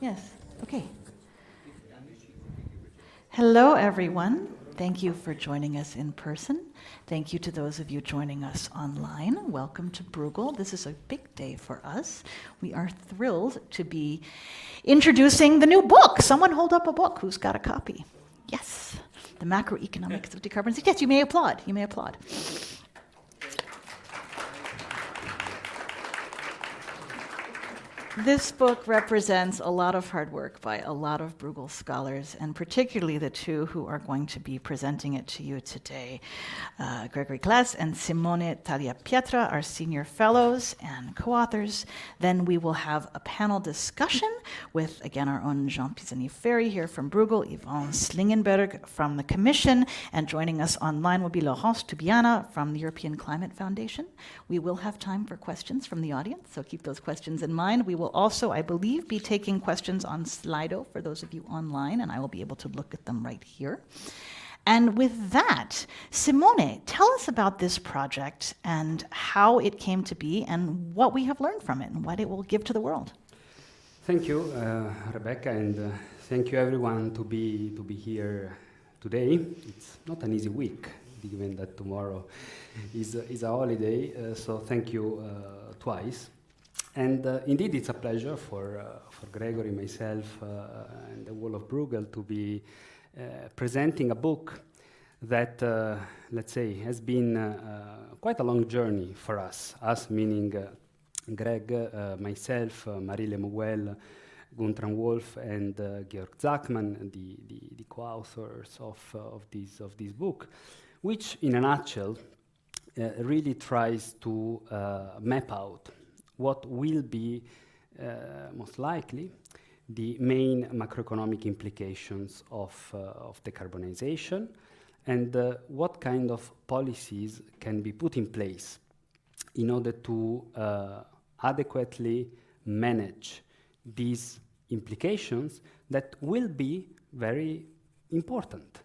Yes, okay. Hello, everyone. Thank you for joining us in person. Thank you to those of you joining us online. Welcome to Bruegel. This is a big day for us. We are thrilled to be introducing the new book. Someone hold up a book. Who's got a copy? Yes, The Macroeconomics of Decarbonisation. Yes, you may applaud. You may applaud. This book represents a lot of hard work by a lot of Bruegel scholars, and particularly the two who are going to be presenting it to you today. Grégory Claeys and Simone Tagliapietra are senior fellows and co-authors. Then we will have a panel discussion with, again, our own Jean Pisani-Ferry here from Bruegel, Yvonne Slingenberg from the Commission, and joining us online will be Laurence Tubiana from the European Climate Foundation. We will have time for questions from the audience, so keep those questions in mind. We will also, I believe, be taking questions on Slido for those of you online, and I will be able to look at them right here. And with that, Simone, tell us about this project and how it came to be and what we have learned from it and what it will give to the world. Thank you, Rebecca, and thank you everyone to be here today. It's not an easy week, given that tomorrow is a holiday, so thank you twice. And indeed, it's a pleasure for Grégory, myself, and the whole of Bruegel to be presenting a book that, let's say, has been quite a long journey for us meaning Greg, myself, Marie-Le Mouel, Guntram Wolff and Georg Zachmann, the co-authors of this book, which, in a nutshell, really tries to map out what will be, most likely, the main macroeconomic implications of decarbonization and what kind of policies can be put in place in order to adequately manage these implications that will be very important.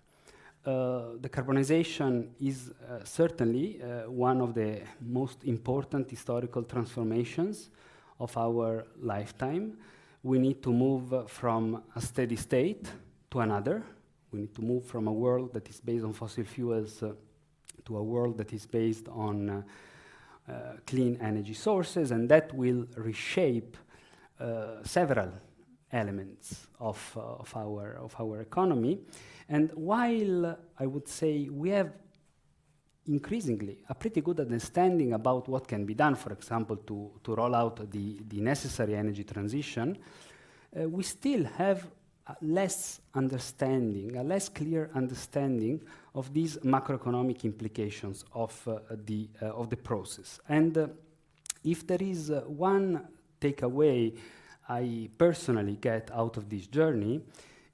Decarbonization is certainly one of the most important historical transformations of our lifetime. We need to move from a steady state to another. We need to move from a world that is based on fossil fuels to a world that is based on clean energy sources, and that will reshape several elements of our economy. And while I would say we have increasingly a pretty good understanding about what can be done, for example, to roll out the necessary energy transition, we still have a less clear understanding of these macroeconomic implications of the process. And if there is one takeaway I personally get out of this journey,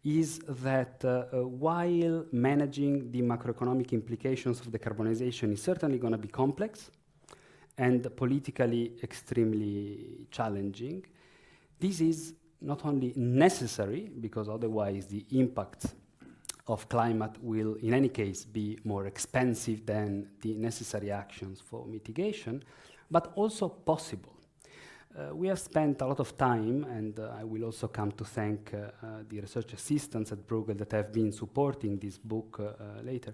is that while managing the macroeconomic implications of decarbonization is certainly going to be complex and politically extremely challenging, this is not only necessary, because otherwise the impact of climate will in any case be more expensive than the necessary actions for mitigation, but also possible. We have spent a lot of time, and I will also come to thank the research assistants at Bruegel that have been supporting this book later.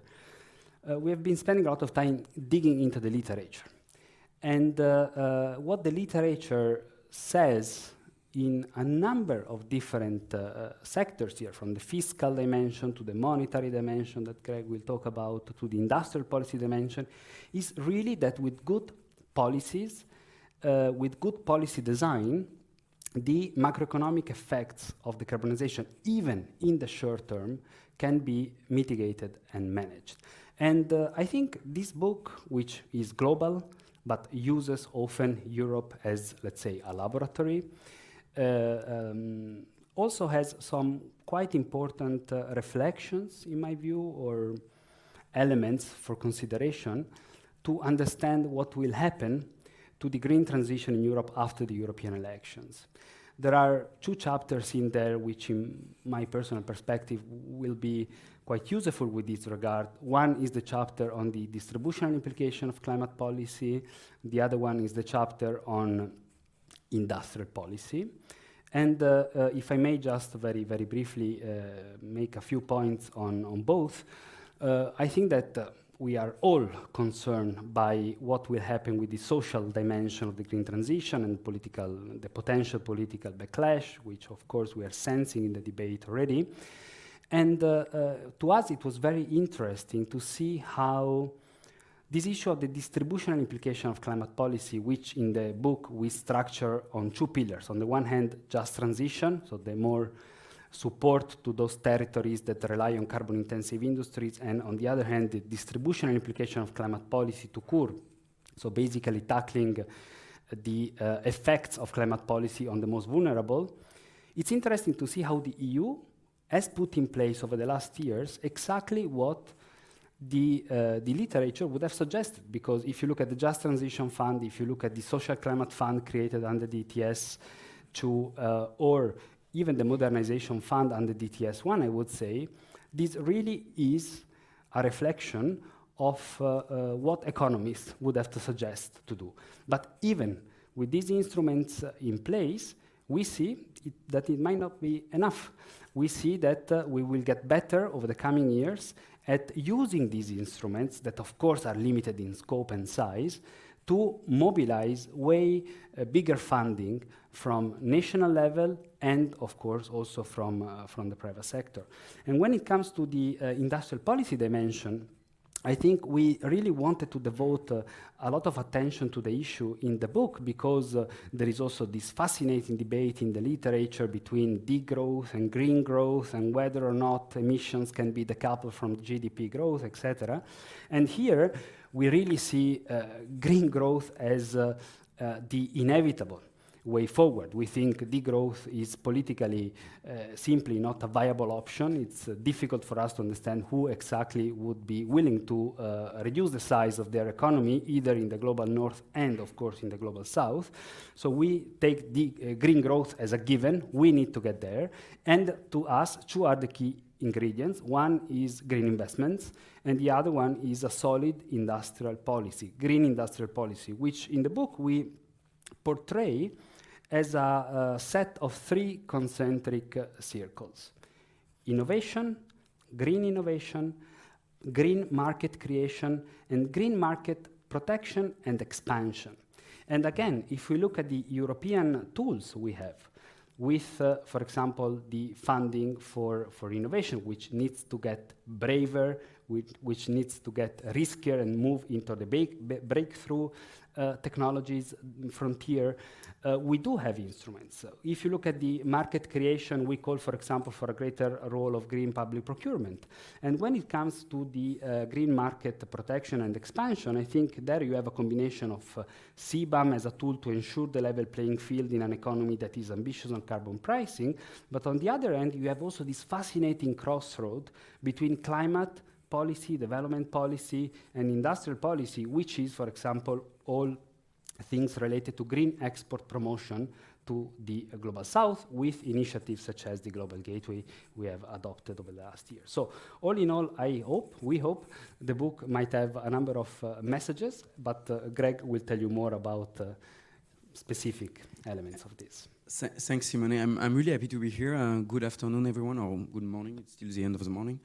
We have been spending a lot of time digging into the literature. And what the literature says in a number of different sectors here, from the fiscal dimension to the monetary dimension that Greg will talk about, to the industrial policy dimension, is really that with good policies, with good policy design, the macroeconomic effects of decarbonization, even in the short term, can be mitigated and managed. And I think this book, which is global, but uses often Europe as, let's say, a laboratory, also has some quite important reflections, in my view, or elements for consideration to understand what will happen to the green transition in Europe after the European elections. There are two chapters in there which, in my personal perspective, will be quite useful with this regard. One is the chapter on the distributional implication of climate policy. The other one is the chapter on industrial policy. And if I may just very, very briefly make a few points on both, I think that we are all concerned by what will happen with the social dimension of the green transition and the potential political backlash, which of course we are sensing in the debate already. And to us it was very interesting to see how this issue of the distributional implication of climate policy, which in the book we structure on two pillars. On the one hand, just transition, so the more support to those territories that rely on carbon-intensive industries, and on the other hand, the distributional implication of climate policy to curb. So basically tackling the effects of climate policy on the most vulnerable. It's interesting to see how the EU has put in place over the last years exactly what the literature would have suggested, because if you look at the Just Transition Fund, if you look at the Social Climate Fund created under the ETS2, or even the Modernization Fund under DTS1, I would say, this really is a reflection of what economists would have to suggest to do. But even with these instruments in place, we see that it might not be enough. We see that we will get better over the coming years at using these instruments that of course are limited in scope and size to mobilize way bigger funding from national level and of course also from the private sector. And when it comes to the industrial policy dimension, I think we really wanted to devote a lot of attention to the issue in the book, because there is also this fascinating debate in the literature between degrowth and green growth and whether or not emissions can be decoupled from GDP growth, etc. And here we really see green growth as the inevitable way forward. We think degrowth is politically simply not a viable option. It's difficult for us to understand who exactly would be willing to reduce the size of their economy, either in the global north and, of course, in the global south. So we take the green growth as a given. We need to get there. And to us, two are the key ingredients. One is green investments, and the other one is a solid industrial policy, green industrial policy, which in the book we portray as a set of three concentric circles: innovation, green market creation, and green market protection and expansion. And again, if we look at the European tools we have, with, for example, the funding for innovation, which needs to get braver, which needs to get riskier and move into the breakthrough technologies frontier, we do have instruments. So if you look at the market creation, we call, for example, for a greater role of green public procurement. And when it comes to the green market protection and expansion, I think there you have a combination of CBAM as a tool to ensure the level playing field in an economy that is ambitious on carbon pricing. But on the other end, you have also this fascinating crossroad between climate policy, development policy, and industrial policy, which is, for example, all things related to green export promotion to the global south, with initiatives such as the Global Gateway we have adopted over the last year. So all in all, we hope the book might have a number of messages, but Greg will tell you more about specific elements of this. Thanks, Simone. I'm really happy to be here. Good afternoon, everyone, or good morning. It's still the end of the morning.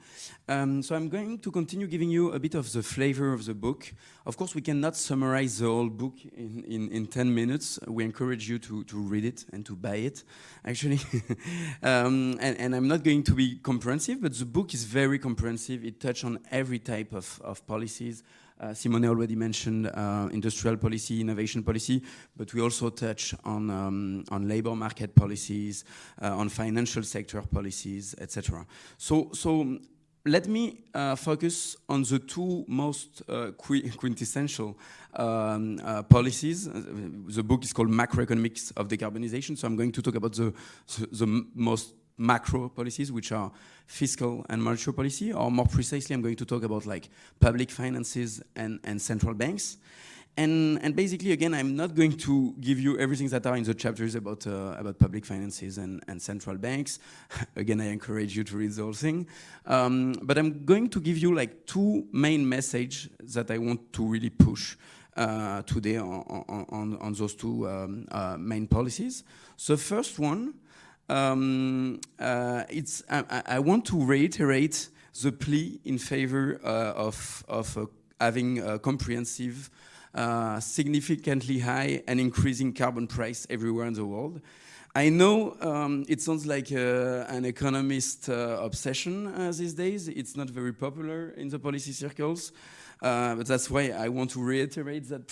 So I'm going to continue giving you a bit of the flavor of the book. Of course, we cannot summarize the whole book in 10 minutes. We encourage you to read it and to buy it, actually. And I'm not going to be comprehensive, but the book is very comprehensive. It touches on every type of policies. Simone already mentioned industrial policy, innovation policy, but we also touch on labor market policies, on financial sector policies, etc. So let me focus on the two most quintessential policies. The book is called Macroeconomics of Decarbonisation, so I'm going to talk about the most macro policies, which are fiscal and monetary policy, or more precisely, I'm going to talk about like public finances and central banks. And basically, again, I'm not going to give you everything that are in the chapters about public finances and central banks. Again, I encourage you to read the whole thing. But I'm going to give you like two main messages that I want to really push today on those two main policies. So the first one I want to reiterate the plea in favor of having a comprehensive, significantly high and increasing carbon price everywhere in the world. I know it sounds like an economist obsession these days. It's not very popular in the policy circles, but that's why I want to reiterate that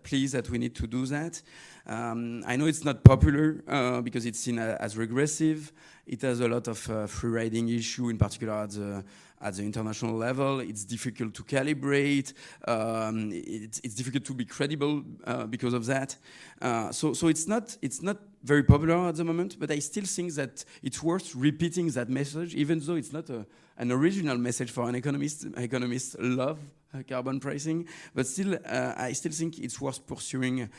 plea that we need to do that. I know it's not popular because it's seen as regressive. It has a lot of free riding issue, in particular at the international level. It's difficult to calibrate. It's difficult to be credible because of that. So it's not very popular at the moment, but I still think that it's worth repeating that message, even though it's not an original message for an economist. Economists love carbon pricing, but still, I still think it's worth pursuing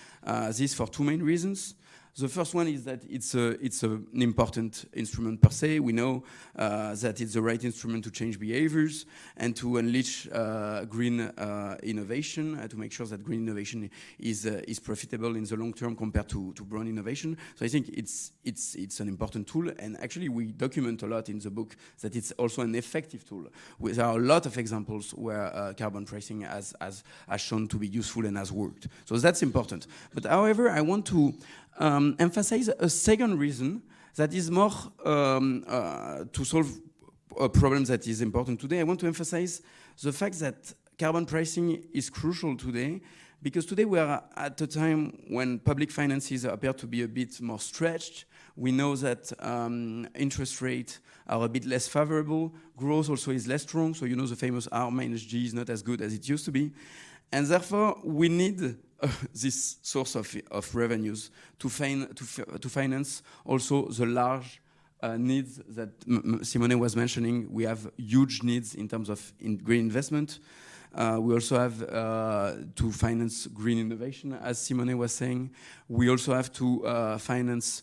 this for two main reasons. The first one is that it's an important instrument per se. We know that it's the right instrument to change behaviors and to unleash green innovation, to make sure that green innovation is profitable in the long term compared to brown innovation. So I think it's an important tool, and actually we document a lot in the book that it's also an effective tool. There are a lot of examples where carbon pricing has shown to be useful and has worked. So that's important. But however, I want to emphasize a second reason that is more to solve a problem that is important today. I want to emphasize the fact that carbon pricing is crucial today, because today we are at a time when public finances appear to be a bit more stretched. We know that interest rates are a bit less favorable. Growth also is less strong. So you know the famous R minus G is not as good as it used to be. And therefore, we need this source of revenues to finance also the large needs that Simone was mentioning. We have huge needs in terms of green investment. We also have to finance green innovation, as Simone was saying. We also have to finance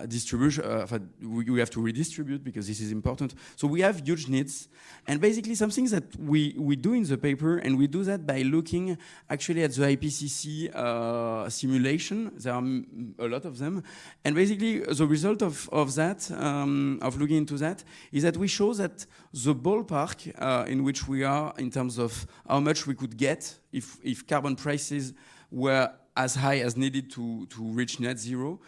distribution. We have to redistribute because this is important. So we have huge needs, and basically something that we do in the paper, and we do that by looking actually at the IPCC simulation. There are a lot of them, and basically the result of that, of looking into that, is that we show that the ballpark in which we are in terms of how much we could get if carbon prices were as high as needed to reach net zero,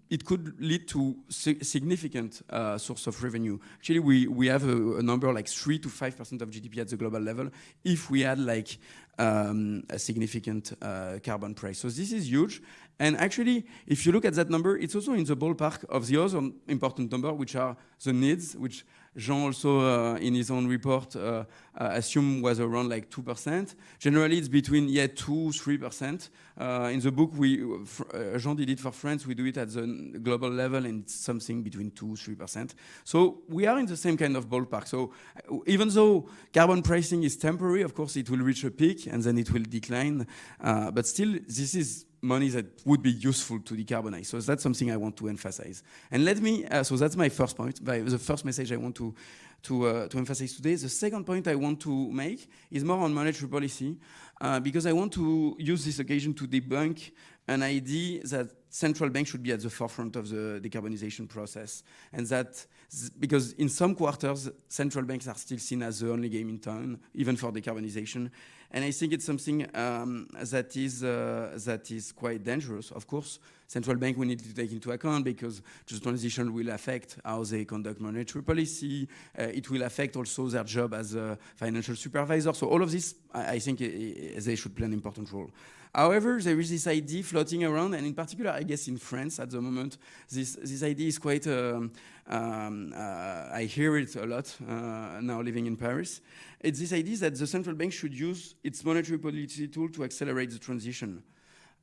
it could lead to significant source of revenue. Actually, we have a number like 3 to 5% of GDP at the global level if we had like a significant carbon price. So this is huge. And actually, if you look at that number, it's also in the ballpark of the other important number, which are the needs, which Jean also in his own report assumed was around like 2%. Generally, it's between 2-3%. In the book, Jean did it for France. We do it at the global level, and it's something between 2-3%. So we are in the same kind of ballpark. So even though carbon pricing is temporary, of course, it will reach a peak and then it will decline. But still, this is money that would be useful to decarbonize. So that's something I want to emphasize. And let me, so that's my first point, the first message I want to emphasize today. The second point I want to make is more on monetary policy, because I want to use this occasion to debunk an idea that central banks should be at the forefront of the decarbonization process. And that, because in some quarters, central banks are still seen as the only game in town, even for decarbonization. And I think it's something that is quite dangerous. Of course, central bank we need to take into account, because the transition will affect how they conduct monetary policy. It will affect also their job as a financial supervisor. So all of this, I think they should play an important role. However, there is this idea floating around, and in particular, I guess in France at the moment, this idea is quite, I hear it a lot now living in Paris. It's this idea that the central bank should use its monetary policy tool to accelerate the transition.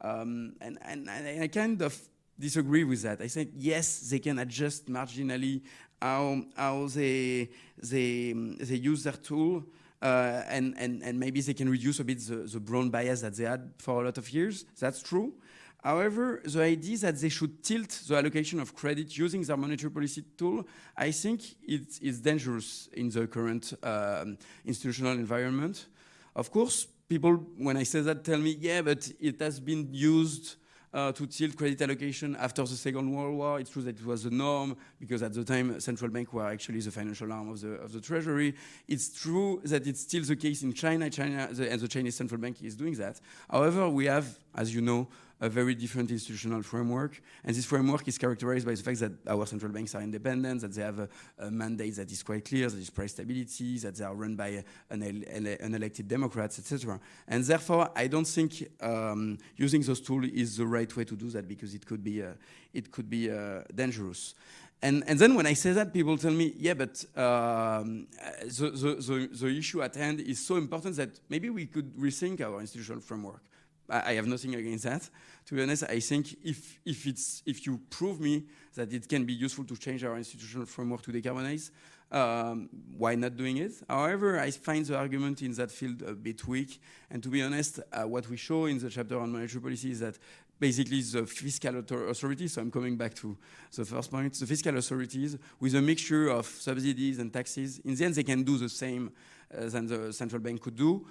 And I kind of disagree with that. I think, yes, they can adjust marginally how they use their tool, and maybe they can reduce a bit the brown bias that they had for a lot of years. That's true. However, the idea that they should tilt the allocation of credit using their monetary policy tool, I think it is dangerous in the current institutional environment. Of course, people, when I say that, tell me, yeah, but it has been used to tilt credit allocation after the Second World War. It's true that it was the norm because at the time central banks were actually the financial arm of the treasury. It's true that it's still the case in China. And the Chinese central bank is doing that. However, we have, as you know, a very different institutional framework. And this framework is characterized by the fact that our central banks are independent, that they have a mandate that is quite clear, that is price stability, that they are run by unelected Democrats, etc. And therefore, I don't think using those tools is the right way to do that because it could be dangerous. And then when I say that, people tell me, yeah, but the issue at hand is so important that maybe we could rethink our institutional framework. I have nothing against that. To be honest, I think if you prove me that it can be useful to change our institutional framework to decarbonize, why not doing it? However, I find the argument in that field a bit weak. And to be honest, what we show in the chapter on monetary policy is that basically the fiscal authorities, so I'm coming back to the first point, the fiscal authorities with a mixture of subsidies and taxes, in the end they can do the same than the central bank could do.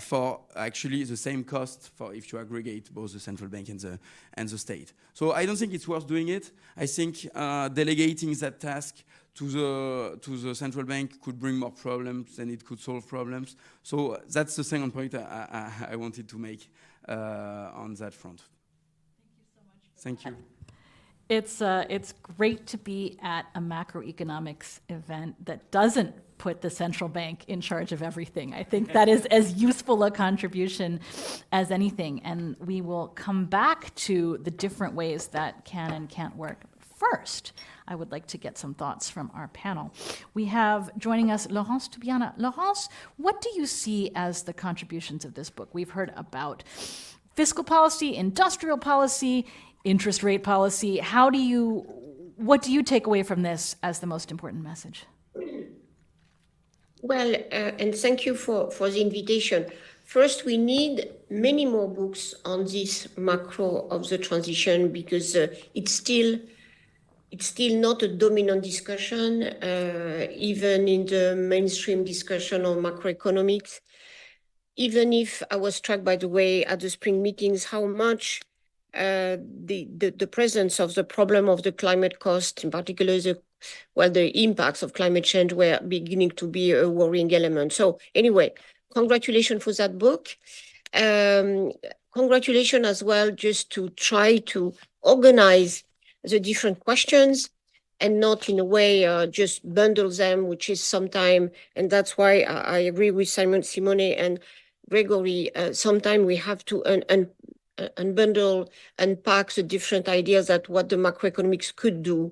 For actually the same cost for if you aggregate both the central bank and the state. So I don't think it's worth doing it. I think delegating that task to the central bank could bring more problems than it could solve problems. So that's the second point I wanted to make on that front. Thank you so much. Thank you. It's great to be at a macroeconomics event that doesn't put the central bank in charge of everything. I think that is as useful a contribution as anything. And we will come back to the different ways that can and can't work. First, I would like to get some thoughts from our panel. We have joining us Laurence Toubiana. Laurence, what do you see as the contributions of this book? We've heard about fiscal policy, industrial policy, interest rate policy. What do you take away from this as the most important message? Well, and thank you for the invitation. First, we need many more books on this macro of the transition because it's still not a dominant discussion, even in the mainstream discussion on macroeconomics. Even if I was struck, by the way, at the spring meetings, how much the presence of the problem of the climate cost, in particular the impacts of climate change were beginning to be a worrying element. So anyway, congratulations for that book. Congratulations as well just to try to organize the different questions and not in a way just bundle them, which is sometimes, and that's why I agree with Simone and Grégory, sometimes we have to unbundle, unpack the different ideas that what the macroeconomics could do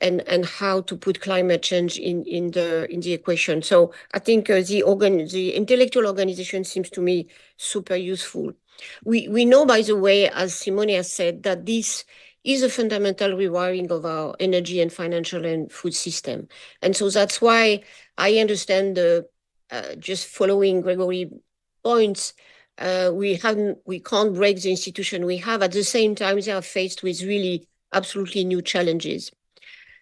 and how to put climate change in the equation. So I think the intellectual organization seems to me super useful. We know, by the way, as Simone has said, that this is a fundamental rewiring of our energy and financial and food system. And so that's why I understand just following Grégory's points, we can't break the institution we have. At the same time, they are faced with really absolutely new challenges.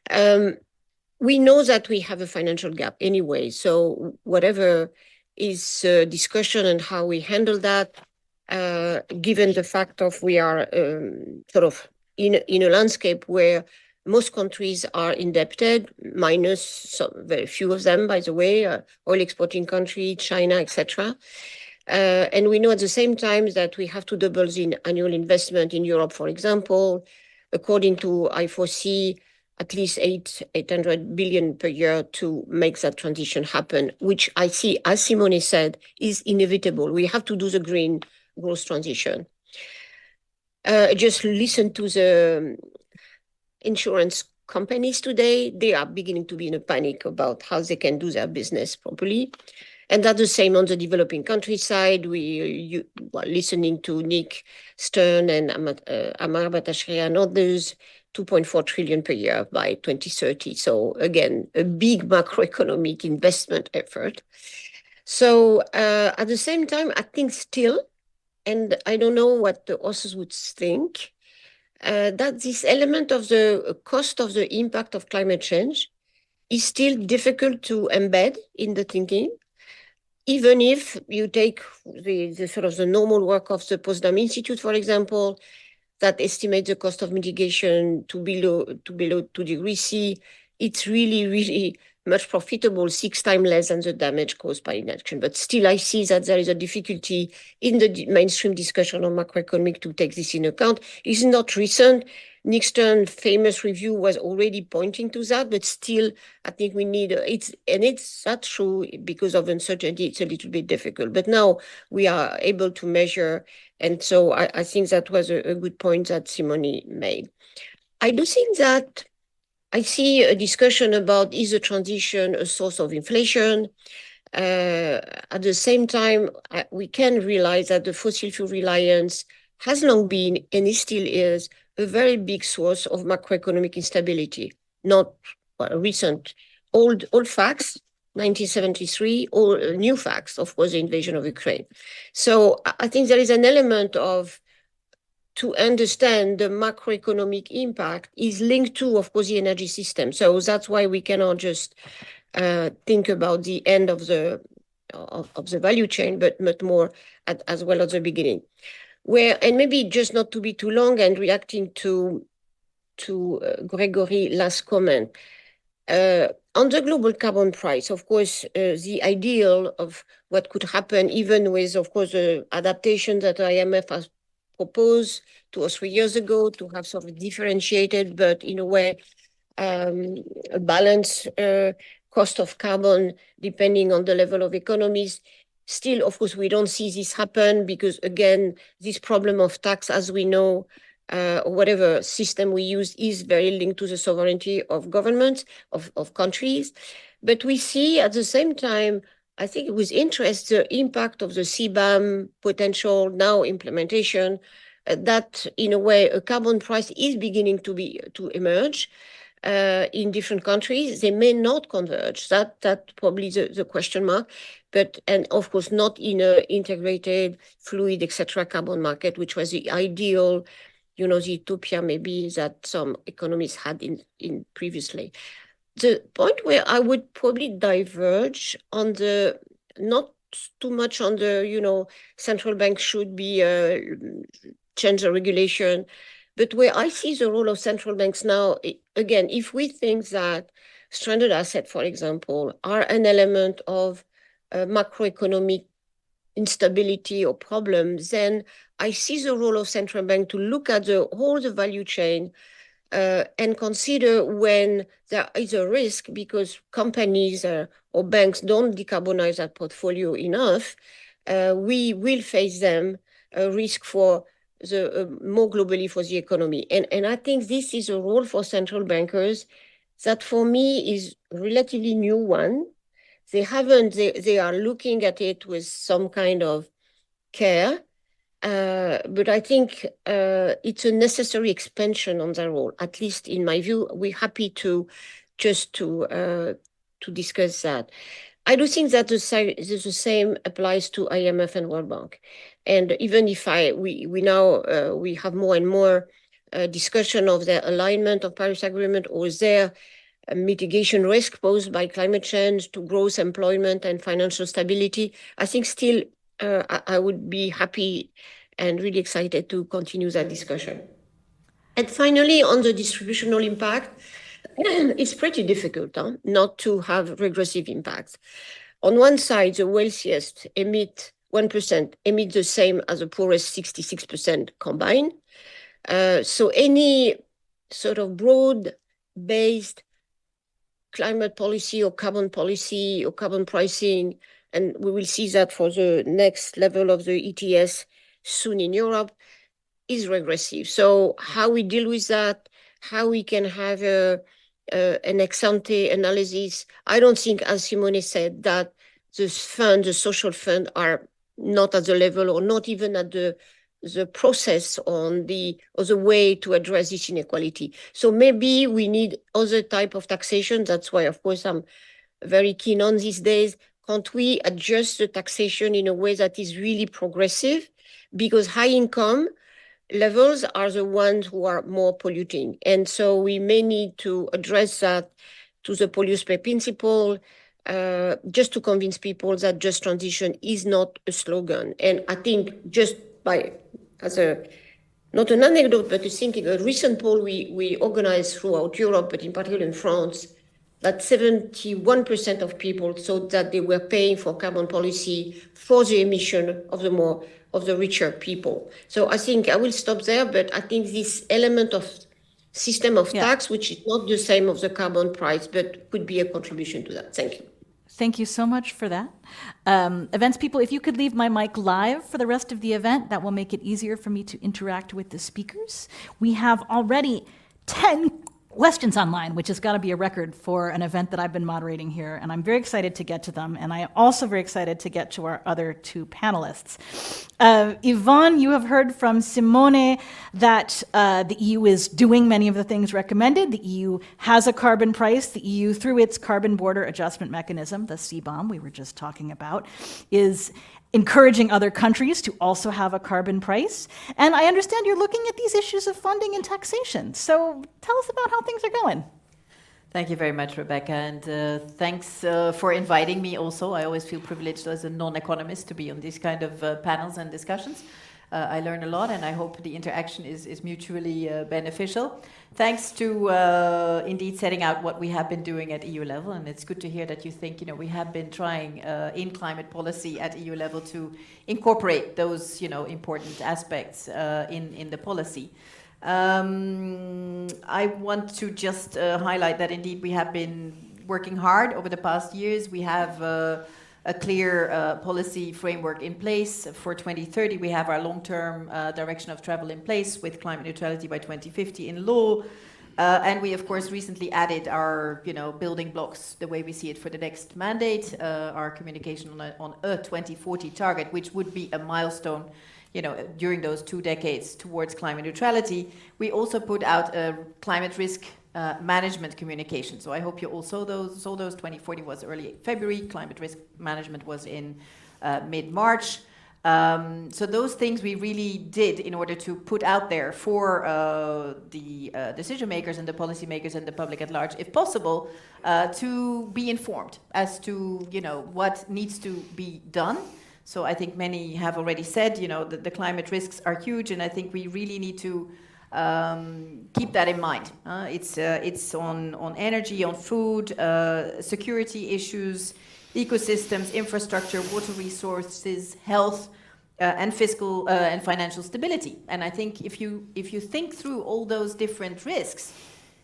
We know that we have a financial gap anyway. So whatever is discussion and how we handle that, given the fact of we are sort of in a landscape where most countries are indebted, minus very few of them, by the way, oil exporting country, China, etc. And we know at the same time that we have to double the annual investment in Europe, for example. According to I4C, at least 800 billion per year to make that transition happen, which I see, as Simone said, is inevitable. We have to do the green growth transition. Just listen to the insurance companies today. They are beginning to be in a panic about how they can do their business properly. And that's the same on the developing countryside. We were listening to Nick Stern and Amar Bhattacharya and others, 2.4 trillion per year by 2030. So again, a big macroeconomic investment effort. So at the same time, I think still, and I don't know what the authors would think, that this element of the cost of the impact of climate change is still difficult to embed in the thinking. Even if you take the sort of the normal work of the Potsdam Institute, for example, that estimate the cost of mitigation to below 2 degrees C. It's really, really much profitable, 6 times less than the damage caused by inaction. But still, I see that there is a difficulty in the mainstream discussion on macroeconomic to take this in account. It's not recent. Nixon's famous review was already pointing to that, but still, I think we need, it's not true because of uncertainty, it's a little bit difficult. But now we are able to measure, and so I think that was a good point that Simone made. I do think that I see a discussion about, is the transition a source of inflation? At the same time, we can realize that the fossil fuel reliance has long been, and it still is, a very big source of macroeconomic instability. Not recent, old facts, 1973, or new facts, of course, the invasion of Ukraine. So I think there is an element of, to understand the macroeconomic impact is linked to, of course, the energy system. So that's why we cannot just think about the end of the value chain, but much more as well as the beginning. And maybe just not to be too long and reacting to Grégory's last comment. On the global carbon price, of course, the ideal of what could happen, even with, of course, the adaptation that IMF has proposed 2 or 3 years ago to have sort of differentiated, but in a way, a balanced cost of carbon depending on the level of economies. Still, of course, we don't see this happen because, again, this problem of tax, as we know, whatever system we use is very linked to the sovereignty of governments, of countries. But we see at the same time, I think with interest, the impact of the CBAM potential now implementation, that in a way a carbon price is beginning to emerge in different countries. They may not converge. That probably the question mark. And of course not in an integrated, fluid, etc. carbon market, which was the ideal, the utopia maybe that some economists had in previously. The point where I would probably diverge on not too much on the, central bank should be change the regulation, but where I see the role of central banks now, again, if we think that stranded assets, for example, are an element of macroeconomic instability or problems, then I see the role of central bank to look at the whole value chain and consider when there is a risk because companies or banks don't decarbonize that portfolio enough, we will face them a risk for more globally for the economy. And I think this is a role for central bankers that for me is a relatively new one. They are looking at it with some kind of care, but I think it's a necessary expansion on their role. At least in my view, we're happy to discuss that. I do think that the same applies to IMF and World Bank. And even if we have more and more discussion of their alignment of Paris Agreement or their mitigation risk posed by climate change to growth, employment, and financial stability, I think still I would be happy and really excited to continue that discussion. And finally, on the distributional impact, it's pretty difficult not to have regressive impacts. On one side, the wealthiest 1% emit the same as the poorest 66% combined. So any sort of broad-based climate policy or carbon pricing, and we will see that for the next level of the ETS soon in Europe, is regressive. So how we deal with that, how we can have an ex-ante analysis. I don't think, as Simone said, that the social fund are not at the level or not even at the process or the way to address this inequality. So maybe we need other type of taxation. That's why, of course, I'm very keen on these days. Can't we adjust the taxation in a way that is really progressive? Because high income levels are the ones who are more polluting. And so we may need to address that to the polluter pay principle, just to convince people that just transition is not a slogan. And I think just as a not an anecdote, but to think in a recent poll we organized throughout Europe, but in particular in France, that 71% of people thought that they were paying for carbon policy for the emission of the richer people. So I think I will stop there, but I think this element of system of tax, which is not the same of the carbon price, but could be a contribution to that. Thank you. Thank you so much for that. Events people, if you could leave my mic live for the rest of the event, that will make it easier for me to interact with the speakers. We have already 10 questions online, which has got to be a record for an event that I've been moderating here, and I'm very excited to get to them, and I am also very excited to get to our other two panelists. Yvonne, you have heard from Simone that the EU is doing many of the things recommended. The EU has a carbon price. The EU, through its carbon border adjustment mechanism, the CBAM we were just talking about, is encouraging other countries to also have a carbon price. And I understand you're looking at these issues of funding and taxation. So tell us about how things are going. Thank you very much, Rebecca, and thanks for inviting me also. I always feel privileged as a non-economist to be on these kind of panels and discussions. I learn a lot, and I hope the interaction is mutually beneficial. Thanks to indeed setting out what we have been doing at EU level, and it's good to hear that you think, we have been trying in climate policy at EU level to incorporate those, important aspects in the policy. I want to just highlight that indeed we have been working hard over the past years. We have a clear policy framework in place. For 2030, we have our long-term direction of travel in place with climate neutrality by 2050 in law. And we, of course, recently added our, building blocks, the way we see it for the next mandate, our communication on a 2040 target, which would be a milestone, during those 2 decades towards climate neutrality. We also put out a climate risk management communication. So I hope you all saw those. 2040 was early February. Climate risk management was in mid-March. So those things we really did in order to put out there for the decision makers and the policy makers and the public at large, if possible, to be informed as to what needs to be done. So I think many have already said that the climate risks are huge, and I think we really need to keep that in mind. It's on energy, on food, security issues, ecosystems, infrastructure, water resources, health, and fiscal and financial stability. And I think if you think through all those different risks,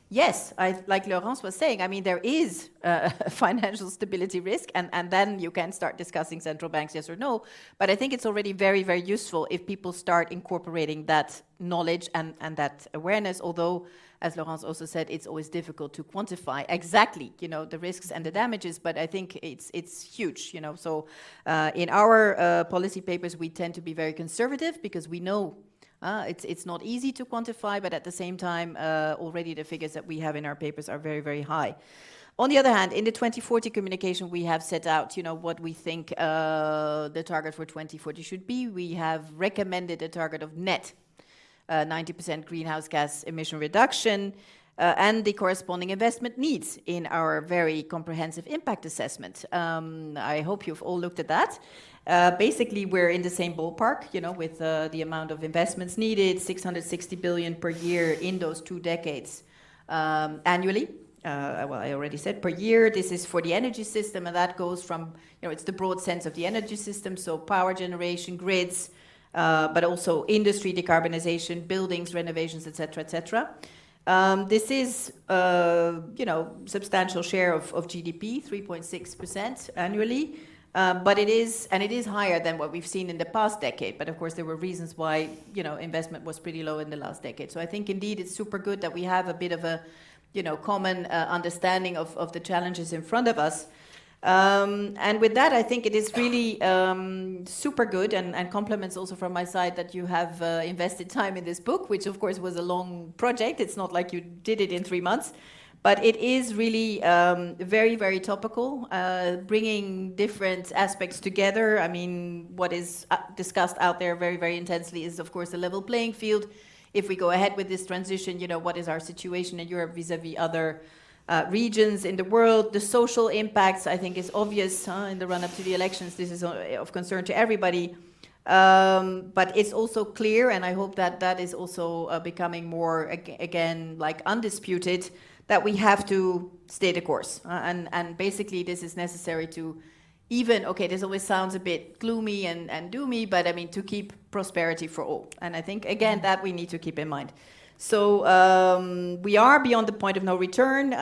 yes, like Laurence was saying, there is a financial stability risk, and then you can start discussing central banks, yes or no. But I think it's already very, very useful if people start incorporating that knowledge and that awareness, although, as Laurence also said, it's always difficult to quantify exactly, the risks and the damages, but I think it's huge, So in our policy papers, we tend to be very conservative because we know it's not easy to quantify, but at the same time, already the figures that we have in our papers are very, very high. On the other hand, in the 2040 communication, we have set out, what we think the target for 2040 should be. We have recommended a target of net 90% greenhouse gas emission reduction and the corresponding investment needs in our very comprehensive impact assessment. I hope you've all looked at that. Basically, we're in the same ballpark, with the amount of investments needed, 660 billion per year in those 2 decades annually. Well, I already said per year. This is for the energy system, and that goes from, it's the broad sense of the energy system, so power generation, grids, but also industry decarbonization, buildings, renovations, etc., etc. This is, substantial share of GDP, 3.6% annually. But it is higher than what we've seen in the past decade. But of course, there were reasons why, investment was pretty low in the last decade. So I think indeed it's super good that we have a bit of a, common understanding of the challenges in front of us. And with that, I think it is really super good and compliments also from my side that you have invested time in this book, which of course was a long project. It's not like you did it in 3 months. But it is really very, very topical, bringing different aspects together. What is discussed out there very, very intensely is, of course, a level playing field. If we go ahead with this transition, what is our situation in Europe vis-a-vis other regions in the world? The social impacts, I think, is obvious in the run-up to the elections. This is of concern to everybody. But it's also clear, and I hope that that is also becoming more, again, like undisputed, that we have to stay the course. And basically this is necessary to even, okay, this always sounds a bit gloomy and doomy, but I mean, to keep prosperity for all. And I think, again, that we need to keep in mind. So we are beyond the point of no return.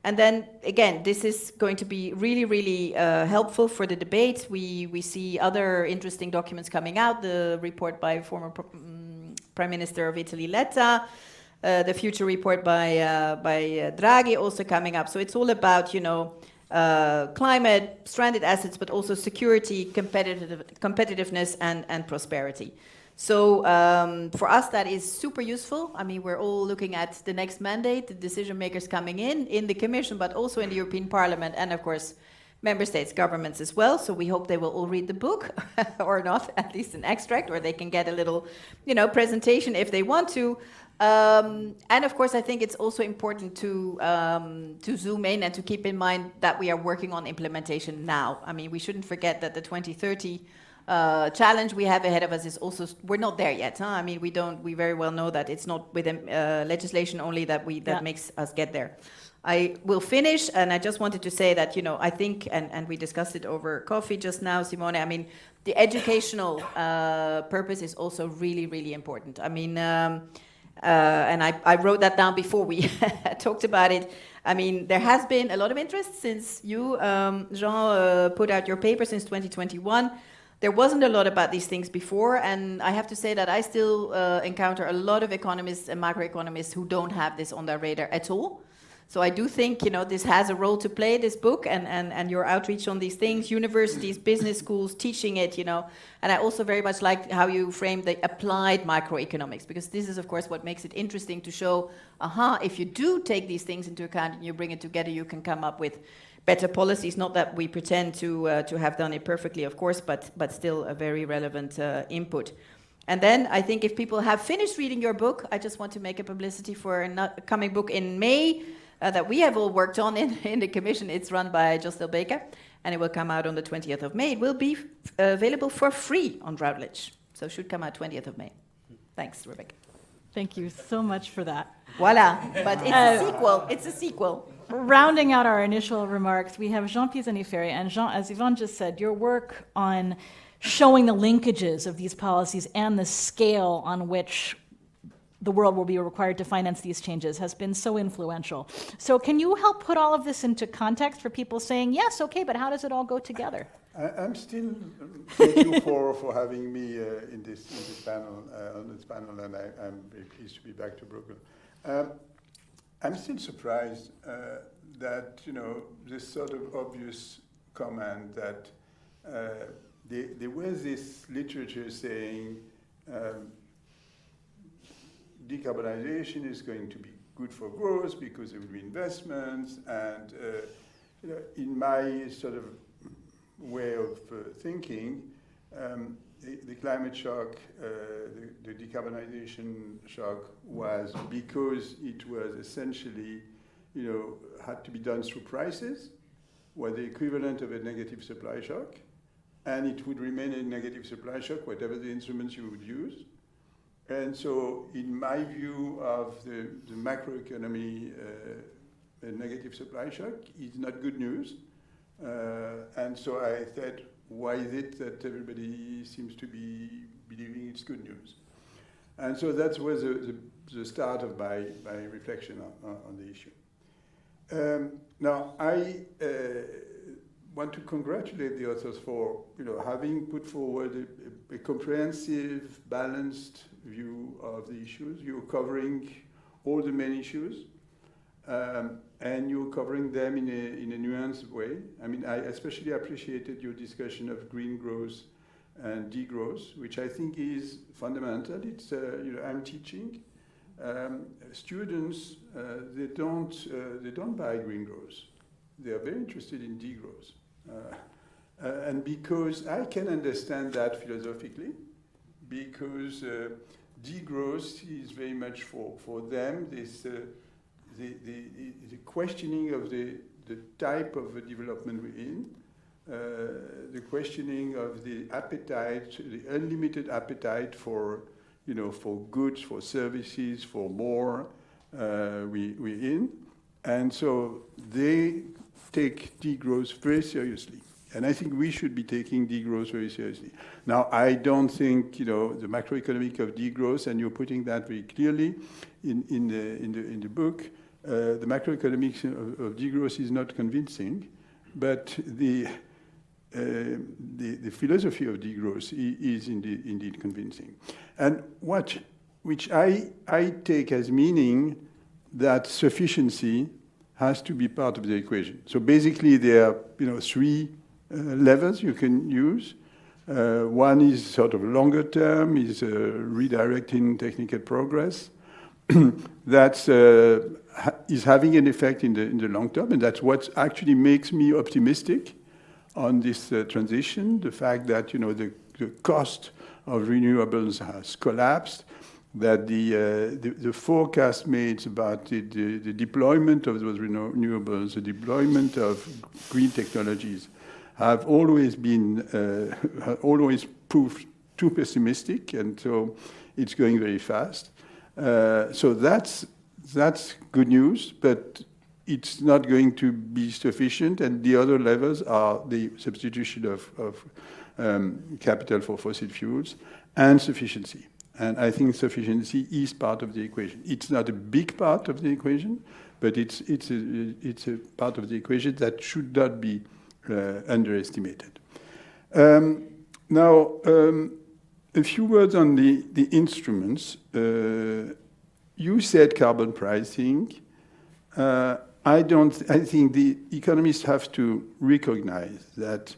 And then, again, this is going to be really, really helpful for the debate. We see other interesting documents coming out, the report by former Prime Minister of Italy, Letta, the future report by Draghi also coming up. So it's all about, you know, climate, stranded assets, but also security, competitiveness, and prosperity. So for us, that is super useful. I mean, we're all looking at the next mandate, the decision makers coming in the Commission, but also in the European Parliament, and of course, member states, governments as well. So we hope they will all read the book, or not, at least an extract, or they can get a little, you know, presentation if they want to. And of course, I think it's also important to zoom in and to keep in mind that we are working on implementation now. I mean, we shouldn't forget that the 2030 challenge we have ahead of us is also, we're not there yet. Huh? I mean, we very well know that it's not within legislation only that makes us get there. I will finish, and I just wanted to say that, you know, I think, and we discussed it over coffee just now, Simone, I mean, the educational purpose is also really, really important. I mean, and I wrote that down before we talked about it. I mean, there has been a lot of interest since you, Jean, put out your paper since 2021. There wasn't a lot about these things before, and I have to say that I still encounter a lot of economists and macroeconomists who don't have this on their radar at all. So I do think, you know, this has a role to play, this book, and your outreach on these things, universities, business schools, teaching it, you know. And I also very much like how you framed the applied macroeconomics, because this is, of course, what makes it interesting to show, if you do take these things into account and you bring it together, you can come up with better policies. Not that we pretend to have done it perfectly, of course, but still a very relevant input. And then I think if people have finished reading your book, I just want to make a publicity for a coming book in May, that we have all worked on in the Commission. It's run by Jostel Baker, and it will come out on the 20th of May. It will be available for free on Routledge, so it should come out 20th of May. Thanks, Rebecca. Thank you so much for that. Voila, but it's a sequel. It's a sequel. Rounding out our initial remarks, we have Jean Pisani-Ferry, and Jean, as Yvonne just said, your work on showing the linkages of these policies and the scale on which the world will be required to finance these changes has been so influential. So can you help put all of this into context for people saying, yes, okay, but how does it all go together? I'm still, thank you for having me in this panel, on this panel, and I'm very pleased to be back to Bruegel. I'm still surprised that, you know, this sort of obvious comment that there was this literature saying decarbonization is going to be good for growth because there will be investments, and you know, in my sort of way of thinking, the climate shock, the decarbonization shock was because it was essentially, you know, had to be done through prices, were the equivalent of a negative supply shock, and it would remain a negative supply shock, whatever the instruments you would use. And so, in my view of the macroeconomy, a negative supply shock is not good news. And so I said, why is it that everybody seems to be believing it's good news? And so that was the start of my reflection on the issue. Now, I want to congratulate the authors for, you know, having put forward a comprehensive, balanced view of the issues. You're covering all the main issues, and you're covering them in a nuanced way. I mean, I especially appreciated your discussion of green growth and degrowth, which I think is fundamental. It's, you know, I'm teaching students. They don't buy green growth. They are very interested in degrowth. And because I can understand that philosophically, because degrowth is very much for them this the questioning of the type of development we're in, the questioning of the appetite, the unlimited appetite for, for goods, for services, for more, we're in. And so they take degrowth very seriously. And I think we should be taking degrowth very seriously. Now, I don't think, the macroeconomic of degrowth, and you're putting that very clearly in the book, the macroeconomics of degrowth is not convincing, but the philosophy of degrowth is indeed convincing. And which I take as meaning that sufficiency has to be part of the equation. So basically there are, three levers you can use. One is sort of longer term, is redirecting technical progress. That is having an effect in the long term, and that's what actually makes me optimistic on this transition. The fact that the cost of renewables has collapsed, that the forecast made about the deployment of those renewables, the deployment of green technologies, have always proved too pessimistic, and so it's going very fast. So that's good news, but it's not going to be sufficient, and the other levers are the substitution of capital for fossil fuels and sufficiency. And I think sufficiency is part of the equation. It's not a big part of the equation, but it's a part of the equation that should not be underestimated. Now, a few words on the instruments. You said carbon pricing. I think the economists have to recognize that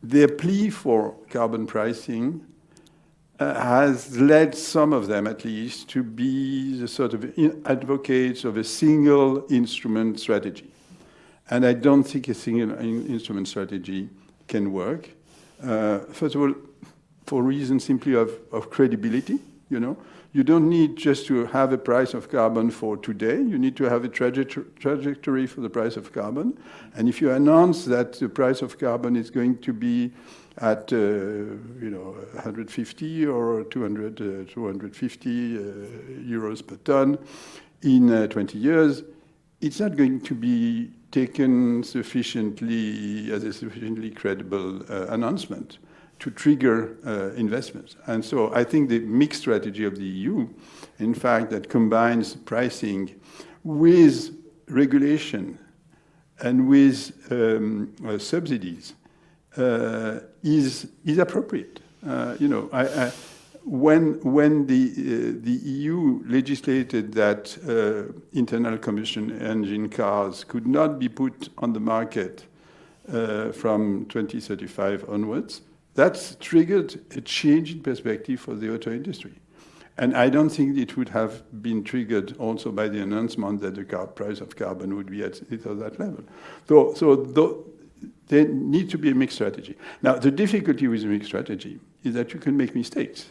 their plea for carbon pricing has led some of them, at least, to be the sort of advocates of a single instrument strategy. And I don't think a single instrument strategy can work. First of all, for reasons simply of credibility, You don't need just to have a price of carbon for today. You need to have a trajectory for the price of carbon. And if you announce that the price of carbon is going to be at 150 or 250 euros per ton in 20 years, it's not going to be taken sufficiently as a sufficiently credible announcement to trigger investments. And so I think the mixed strategy of the EU, in fact, that combines pricing with regulation and with subsidies is appropriate. When the EU legislated that internal combustion engine cars could not be put on the market from 2035 onwards, that's triggered a change in perspective for the auto industry. And I don't think it would have been triggered also by the announcement that the price of carbon would be at that level. So there needs to be a mixed strategy. Now, the difficulty with a mixed strategy is that you can make mistakes.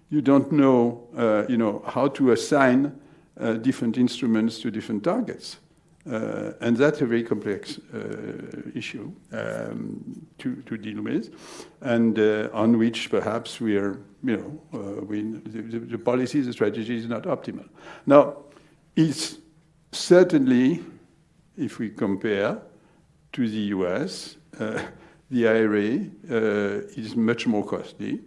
You don't know, how to assign different instruments to different targets. And that's a very complex issue to deal with, and on which perhaps we are, the policy, the strategy is not optimal. Now, it's certainly, if we compare to the US, the IRA is much more costly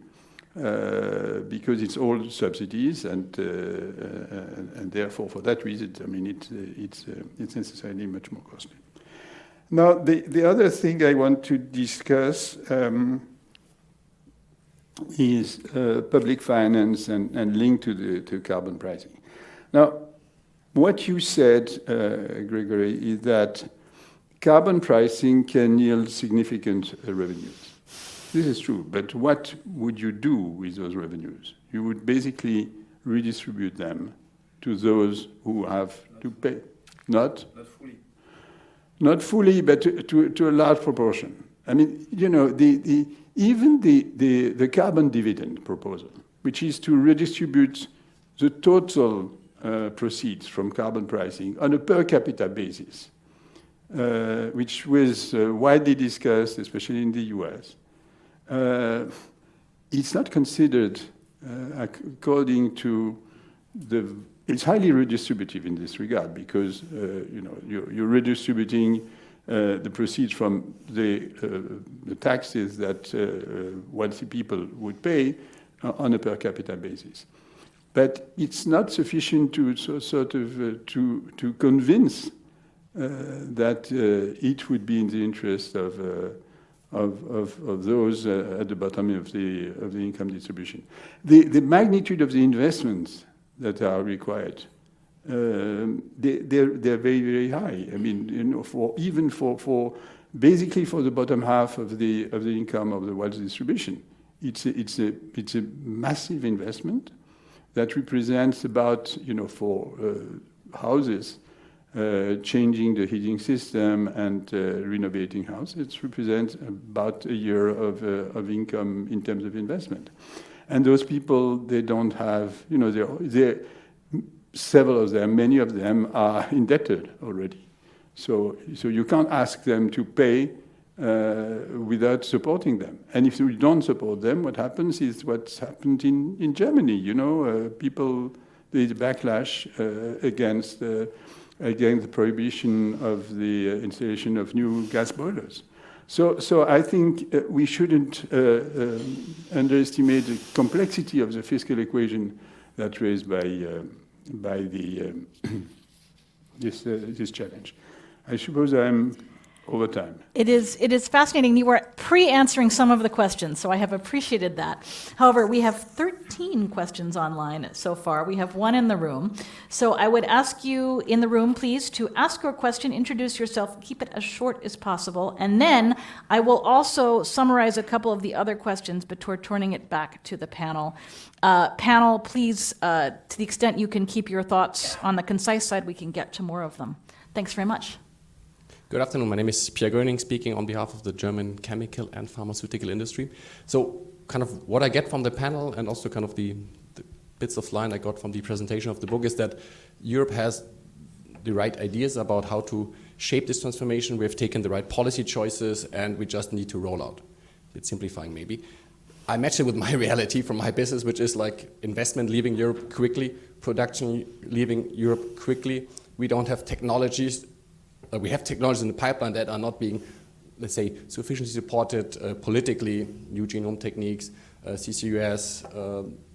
because it's all subsidies, and therefore, for that reason, I mean, it's necessarily much more costly. Now, the other thing I want to discuss is public finance and linked to carbon pricing. Now, what you said, Grégory, is that carbon pricing can yield significant revenues. This is true, but what would you do with those revenues? You would basically redistribute them to those who have to pay. Not fully. Not fully, but to a large proportion. I mean, even the carbon dividend proposal, which is to redistribute the total proceeds from carbon pricing on a per capita basis, which was widely discussed, especially in the US. It's not considered according to it's highly redistributive in this regard because you're redistributing the proceeds from the taxes that wealthy people would pay on a per capita basis. But it's not sufficient to to convince that it would be in the interest of those at the bottom of the income distribution. The magnitude of the investments that are required, they're very, very high. I mean, for basically for the bottom half of the income of the wealth distribution, it's a massive investment that represents about for houses. Changing the heating system and renovating houses, it represents about a year of income in terms of investment. And those people, they don't have, several of them, many of them are indebted already. So you can't ask them to pay without supporting them. And if you don't support them, what happens is what's happened in Germany. People, there's backlash against the prohibition of the installation of new gas boilers. So I think we shouldn't underestimate the complexity of the fiscal equation that's raised by this challenge. I suppose I'm over time. It is fascinating. You were pre-answering some of the questions, so I have appreciated that. However, we have 13 questions online so far. We have one in the room. So I would ask you in the room, please, to ask your question, introduce yourself, keep it as short as possible, and then I will also summarize a couple of the other questions before turning it back to the panel. Panel, please, to the extent you can keep your thoughts on the concise side, we can get to more of them. Thanks very much. Good afternoon. My name is Pierre Göning, speaking on behalf of the German chemical and pharmaceutical industry. So kind of what I get from the panel and also kind of the bits of line I got from the presentation of the book is that Europe has the right ideas about how to shape this transformation. We have taken the right policy choices and we just need to roll out. It's simplifying maybe. I match it with my reality from my business, which is like investment leaving Europe quickly, production leaving Europe quickly. We don't have technologies. We have technologies in the pipeline that are not being, let's say, sufficiently supported politically, new genome techniques, CCUS,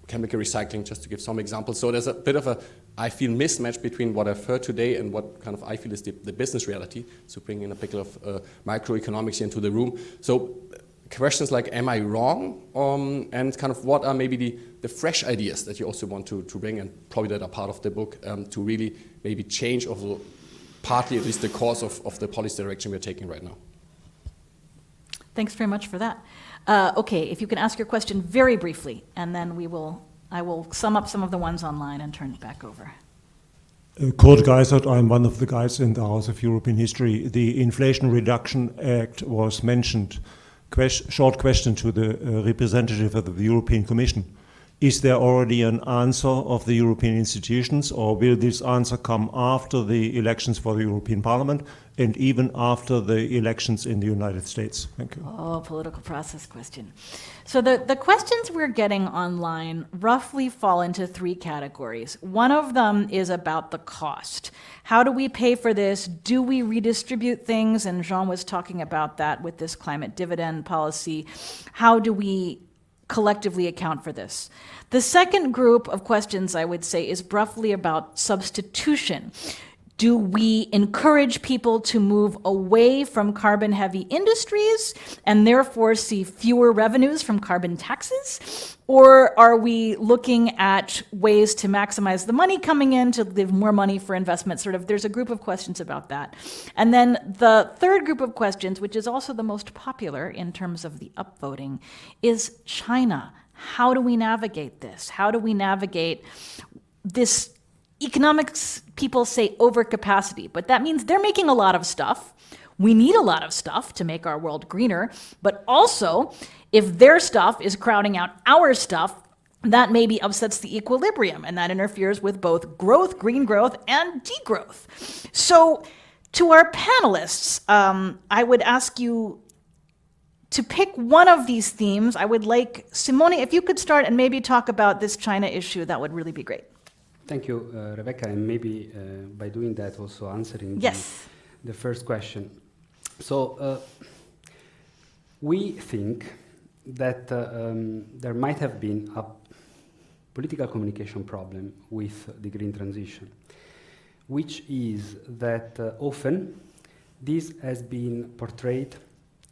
chemical recycling, just to give some examples. So there's a bit of a, I feel, mismatch between what I've heard today and what kind of I feel is the business reality. So bringing a bit of microeconomics into the room. So questions like, am I wrong? And kind of what are maybe the fresh ideas that you also want to bring, and probably that are part of the book, to really maybe change over partly at least the course of the policy direction we're taking right now. Thanks very much for that. Okay, if you can ask your question very briefly, and then I will sum up some of the ones online and turn it back over. Kurt Geisert, I'm one of the guys in the House of European History. The Inflation Reduction Act was mentioned. Short question to the representative of the European Commission. Is there already an answer of the European institutions, or will this answer come after the elections for the European Parliament and even after the elections in the United States? Thank you. Oh, political process question. So the questions we're getting online roughly fall into three categories. One of them is about the cost. How do we pay for this? Do we redistribute things? And Jean was talking about that with this climate dividend policy. How do we collectively account for this? The second group of questions, I would say, is roughly about substitution. Do we encourage people to move away from carbon-heavy industries and therefore see fewer revenues from carbon taxes? Or are we looking at ways to maximize the money coming in to leave more money for investment? There's a group of questions about that. And then the third group of questions, which is also the most popular in terms of the upvoting, is China. How do we navigate this? How do we navigate this? Economics people say overcapacity, but that means they're making a lot of stuff. We need a lot of stuff to make our world greener, but also if their stuff is crowding out our stuff, that maybe upsets the equilibrium, and that interferes with both growth, green growth, and degrowth. So To our panelists, I would ask you to pick one of these themes. I would like, Simone, if you could start and maybe talk about this China issue, that would really be great. Thank you, Rebecca, and maybe by doing that also answering the first question. So we think that there might have been a political communication problem with the green transition, which is that often this has been portrayed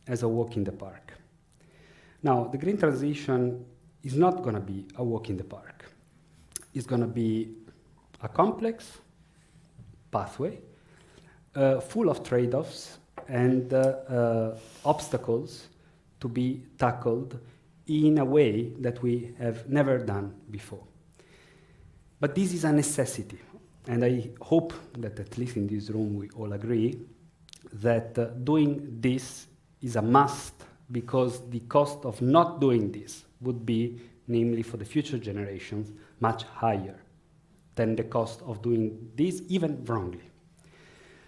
as a walk in the park. Now, the green transition is not going to be a walk in the park. It's going to be a complex pathway full of trade-offs and obstacles to be tackled in a way that we have never done before. But this is a necessity, and I hope that at least in this room we all agree that doing this is a must, because the cost of not doing this would be, namely for the future generations, much higher than the cost of doing this, even wrongly.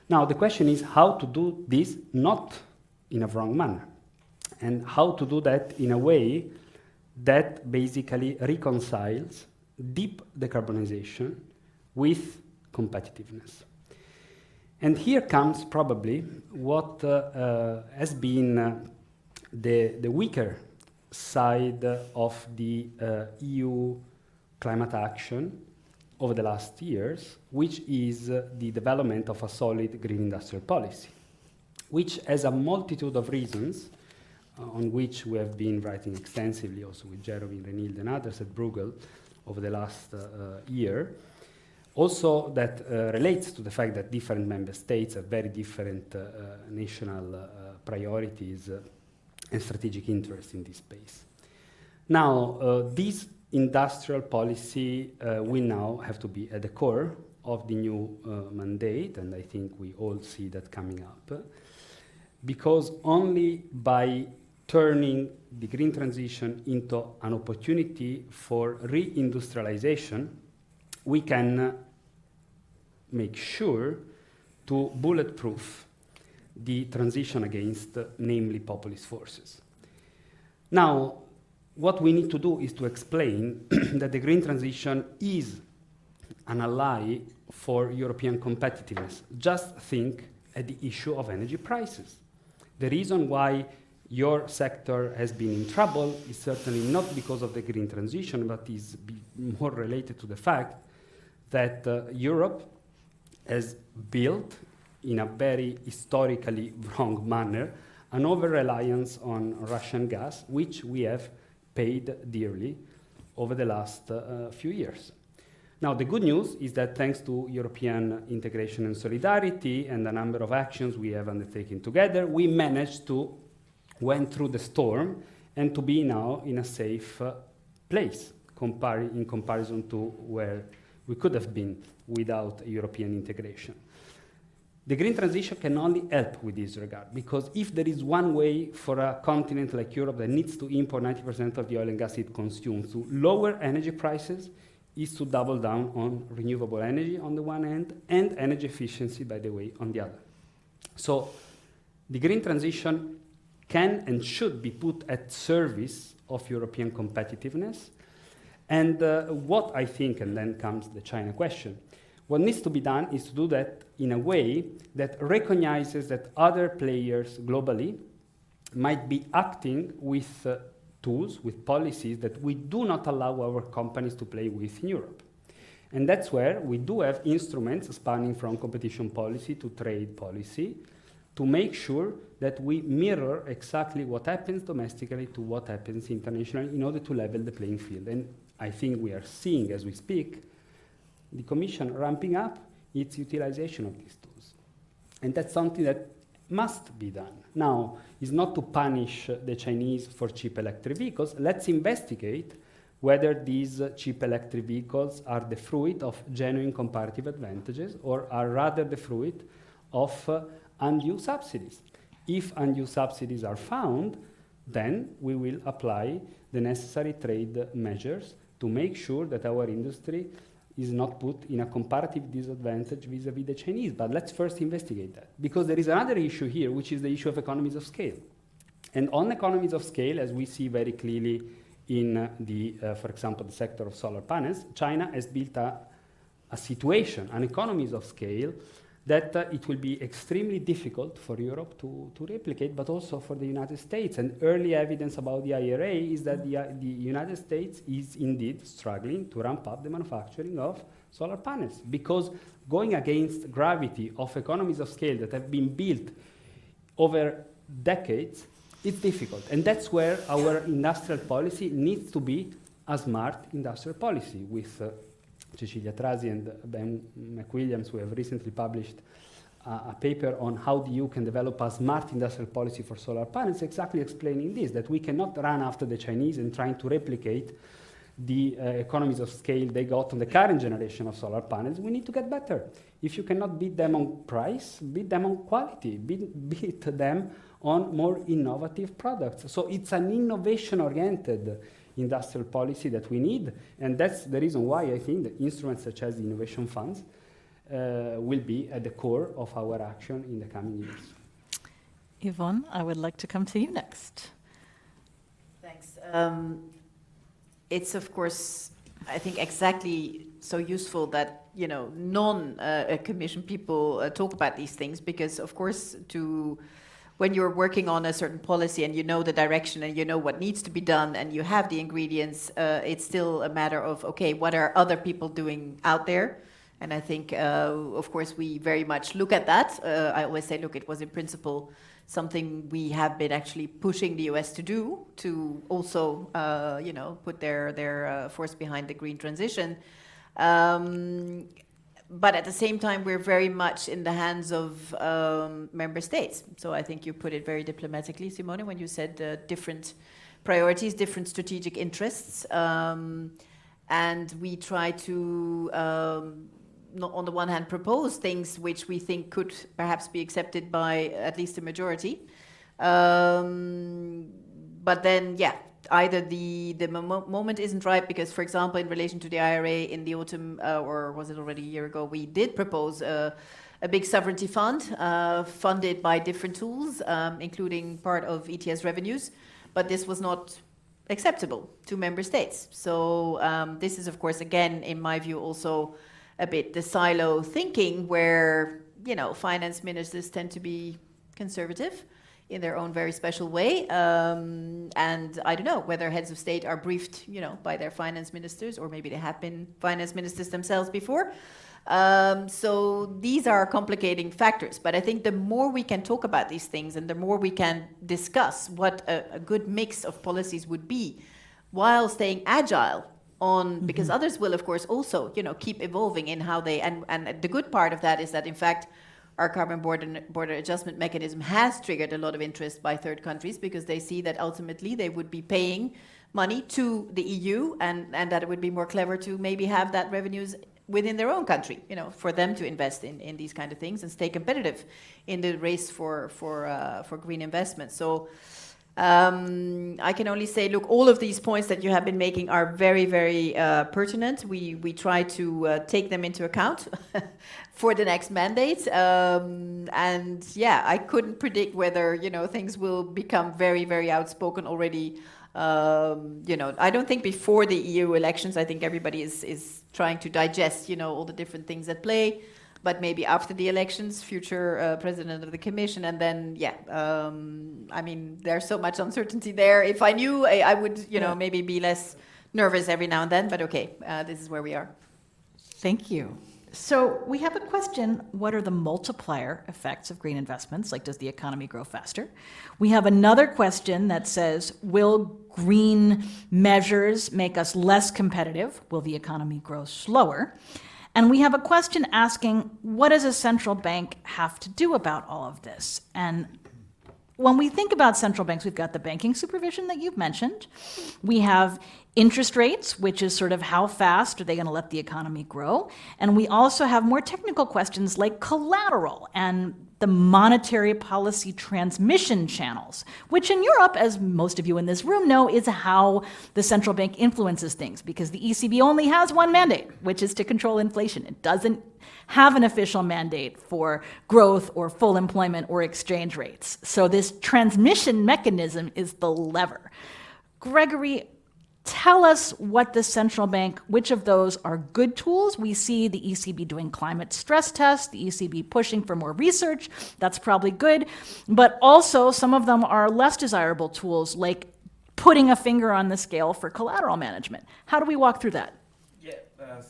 Now, the question is how to do this not in a wrong manner, and how to do that in a way that basically reconciles deep decarbonization with competitiveness. And here comes probably what has been the weaker side of the EU climate action over the last years, which is the development of a solid green industrial policy, which has a multitude of reasons on which we have been writing extensively also with Jeremy, Renilde and others at Bruegel over the last year. Also that relates to the fact that different member states have very different national priorities and strategic interests in this space. Now, this industrial policy will now have to be at the core of the new mandate, and I think we all see that coming up, because only by turning the green transition into an opportunity for reindustrialization, we can make sure to bulletproof the transition against, namely, populist forces. Now, what we need to do is to explain that the green transition is an ally for European competitiveness. Just think at the issue of energy prices. The reason why your sector has been in trouble is certainly not because of the green transition, but is more related to the fact that Europe has built, in a very historically wrong manner, an over-reliance on Russian gas, which we have paid dearly over the last few years. Now, the good news is that thanks to European integration and solidarity and a number of actions we have undertaken together, we managed to went through the storm and to be now in a safe place in comparison to where we could have been without European integration. The green transition can only help with this regard, because if there is one way for a continent like Europe that needs to import 90% of the oil and gas it consumes to lower energy prices, is to double down on renewable energy on the one hand and energy efficiency, by the way, on the other. So the green transition can and should be put at service of European competitiveness. And what I think, and then comes the China question, what needs to be done is to do that in a way that recognizes that other players globally might be acting with tools, with policies that we do not allow our companies to play with in Europe. And that's where we do have instruments spanning from competition policy to trade policy to make sure that we mirror exactly what happens domestically to what happens internationally in order to level the playing field. And I think we are seeing, as we speak, the Commission ramping up its utilization of these tools. And that's something that must be done. Now, is not to punish the Chinese for cheap electric vehicles. Let's investigate whether these cheap electric vehicles are the fruit of genuine comparative advantages or are rather the fruit of undue subsidies. If undue subsidies are found, then we will apply the necessary trade measures to make sure that our industry is not put in a comparative disadvantage vis-à-vis the Chinese. But let's first investigate that. Because there is another issue here, which is the issue of economies of scale. And on economies of scale, as we see very clearly in for example, the sector of solar panels, China has built a situation, an economies of scale, that it will be extremely difficult for Europe to replicate, but also for the United States. And early evidence about the IRA is that the United States is indeed struggling to ramp up the manufacturing of solar panels, because going against gravity of economies of scale that have been built over decades, it's difficult. And that's where our industrial policy needs to be a smart industrial policy, with Cecilia Trasi and Ben McWilliams, who have recently published a paper on how the EU can develop a smart industrial policy for solar panels, exactly explaining this, that we cannot run after the Chinese and trying to replicate the economies of scale they got on the current generation of solar panels. We need to get better. If you cannot beat them on price, beat them on quality, beat them on more innovative products. So it's an innovation-oriented industrial policy that we need, and that's the reason why I think that instruments such as the innovation funds will be at the core of our action in the coming years. Yvonne, I would like to come to you next. Thanks. It's of course, I think, exactly so useful that non-commission people talk about these things, because of course when you're working on a certain policy and you know the direction and you know what needs to be done and you have the ingredients, it's still a matter of, okay, what are other people doing out there? And I think, of course, we very much look at that. I always say, look, it was in principle something we have been actually pushing the US to do, to also, put their force behind the green transition. But at the same time, we're very much in the hands of member states. So I think you put it very diplomatically, Simone, when you said different priorities, different strategic interests. And we try to, on the one hand, propose things which we think could perhaps be accepted by at least a majority. But then, either the moment isn't right, because, for example, in relation to the IRA in the autumn, or was it already a year ago, we did propose a big sovereignty fund funded by different tools, including part of ETS revenues, but this was not acceptable to member states. So this is, of course, again, in my view, also a bit the silo thinking where, finance ministers tend to be conservative in their own very special way. And I don't know whether heads of state are briefed, by their finance ministers, or maybe they have been finance ministers themselves before. So these are complicating factors. But I think the more we can talk about these things and the more we can discuss what a good mix of policies would be, while staying agile on, because others will, of course, also, keep evolving in how they, and the good part of that is that, in fact, our carbon border adjustment mechanism has triggered a lot of interest by third countries, because they see that ultimately they would be paying money to the EU, and that it would be more clever to maybe have that revenues within their own country, for them to invest in these kind of things and stay competitive in the race for green investment. So I can only say, look, all of these points that you have been making are very, very pertinent. We try to take them into account for the next mandate. And I couldn't predict whether, things will become very, very outspoken already. I don't think before the EU elections. I think everybody is trying to digest, all the different things at play. But maybe after the elections, future president of the commission, and then, there's so much uncertainty there. If I knew, I would, maybe be less nervous every now and then, but okay, this is where we are. Thank you. So we have a question: what are the multiplier effects of green investments? Like, does the economy grow faster? We have another question that says, will green measures make us less competitive? Will the economy grow slower? And we have a question asking, what does a central bank have to do about all of this? And when we think about central banks, we've got the banking supervision that you've mentioned. We have interest rates, which is sort of how fast are they going to let the economy grow? And we also have more technical questions like collateral and the monetary policy transmission channels, which in Europe, as most of you in this room know, is how the central bank influences things, because the ECB only has one mandate, which is to control inflation. It doesn't have an official mandate for growth or full employment or exchange rates. So this transmission mechanism is the lever. Grégory, tell us what the central bank, which of those are good tools? We see the ECB doing climate stress tests, the ECB pushing for more research. That's probably good. But also some of them are less desirable tools, like putting a finger on the scale for collateral management. How do we walk through that?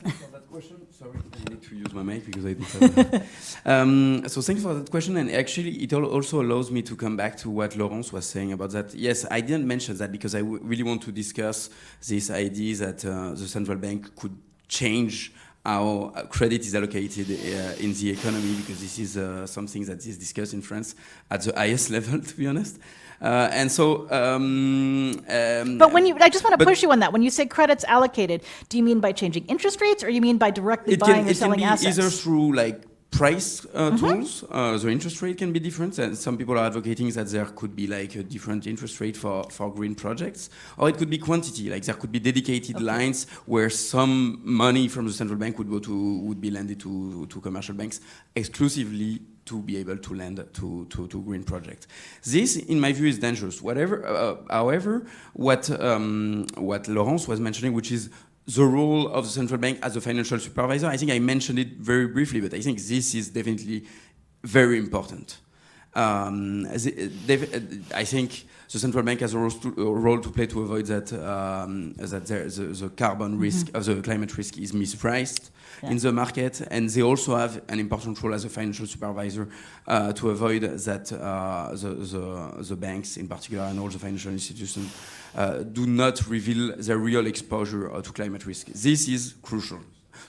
Thanks for that question. Sorry, I need to use my mic because I don't have so thanks for that question. And actually, it also allows me to come back to what Laurence was saying about that. Yes, I didn't mention that because I really want to discuss this idea that the central bank could change how credit is allocated in the economy, because this is something that is discussed in France at the highest level, to be honest. And so, but when I just want to push you on that. When you say credits allocated, do you mean by changing interest rates, or you mean by directly buying or selling assets? It can be either through like price tools. The interest rate can be different, and some people are advocating that there could be like a different interest rate for green projects, or it could be quantity. Like there could be dedicated lines where some money from the central bank would be lended to commercial banks exclusively to be able to lend to green projects. This, in my view, is dangerous. However, what Laurence was mentioning, which is the role of the central bank as a financial supervisor, I think I mentioned it very briefly, but I think this is definitely very important. I think the central bank has a role to play to avoid that the carbon risk of the climate risk is mispriced in the market, and they also have an important role as a financial supervisor to avoid that the banks in particular and all the financial institutions do not reveal their real exposure to climate risk. This is crucial.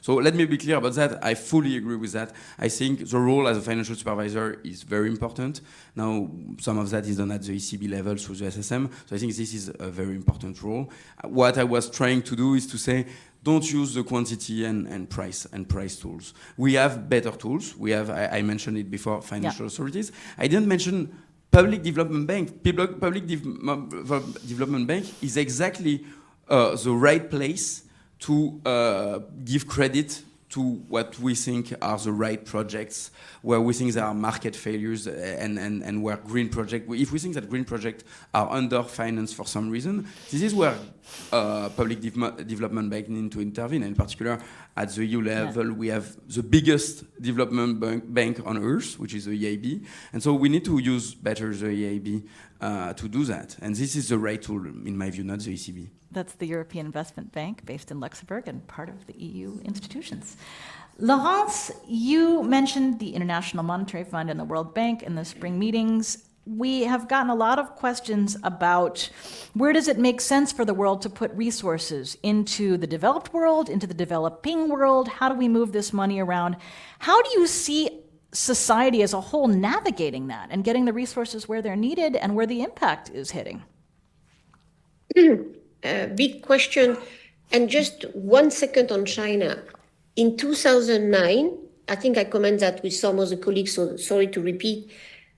So let me be clear about that. I fully agree with that. I think the role as a financial supervisor is very important. Now, some of that is done at the ECB level through the SSM. So I think this is a very important role. What I was trying to do is to say, don't use the quantity and price tools. We have better tools. We have, I mentioned it before, financial authorities. I didn't mention Public Development Bank. Public Development Bank is exactly the right place to give credit to what we think are the right projects, where we think there are market failures, and where green projects, if we think that green projects are underfinanced for some reason, this is where public development bank need to intervene. In particular, at the EU level, we have the biggest development bank on earth, which is the EIB, and so we need to use better the EIB to do that. And this is the right tool, in my view, not the ECB. That's the European Investment Bank, based in Luxembourg and part of the EU institutions. Laurence, you mentioned the International Monetary Fund and the World Bank in the spring meetings. We have gotten a lot of questions about where does it make sense for the world to put resources into the developed world, into the developing world? How do we move this money around? How do you see society as a whole navigating that and getting the resources where they're needed and where the impact is hitting? Big question. And just 1 second on China. In 2009, I think I comment that with some of the colleagues, so sorry to repeat,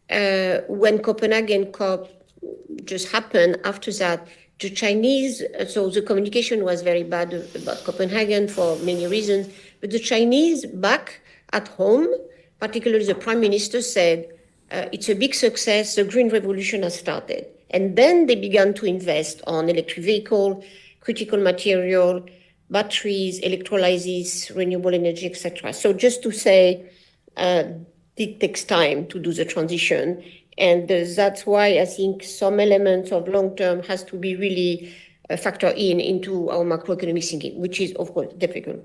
when Copenhagen COP just happened, after that, the Chinese, so the communication was very bad about Copenhagen for many reasons, but the Chinese back at home, particularly the Prime Minister, said, it's a big success, the Green Revolution has started. And then they began to invest on electric vehicle, critical material, batteries, electrolysis, renewable energy, etc. So just to say, it takes time to do the transition. And that's why I think some elements of long-term has to be really factored into our macroeconomic thinking, which is, of course, difficult.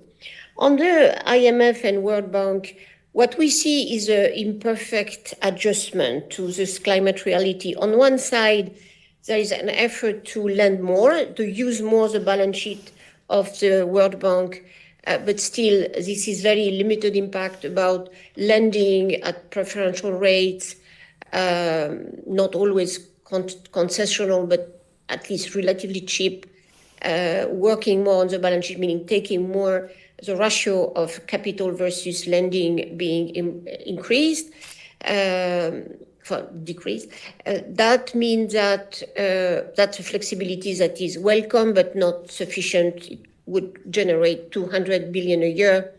On the IMF and World Bank, what we see is an imperfect adjustment to this climate reality. On one side, there is an effort to lend more, to use more the balance sheet of the World Bank, but still this is very limited impact about lending at preferential rates, not always concessional, but at least relatively cheap, working more on the balance sheet, meaning taking more the ratio of capital versus lending being increased. for decrease. That means that that's a flexibility that is welcome but not sufficient. It would generate 200 billion a year,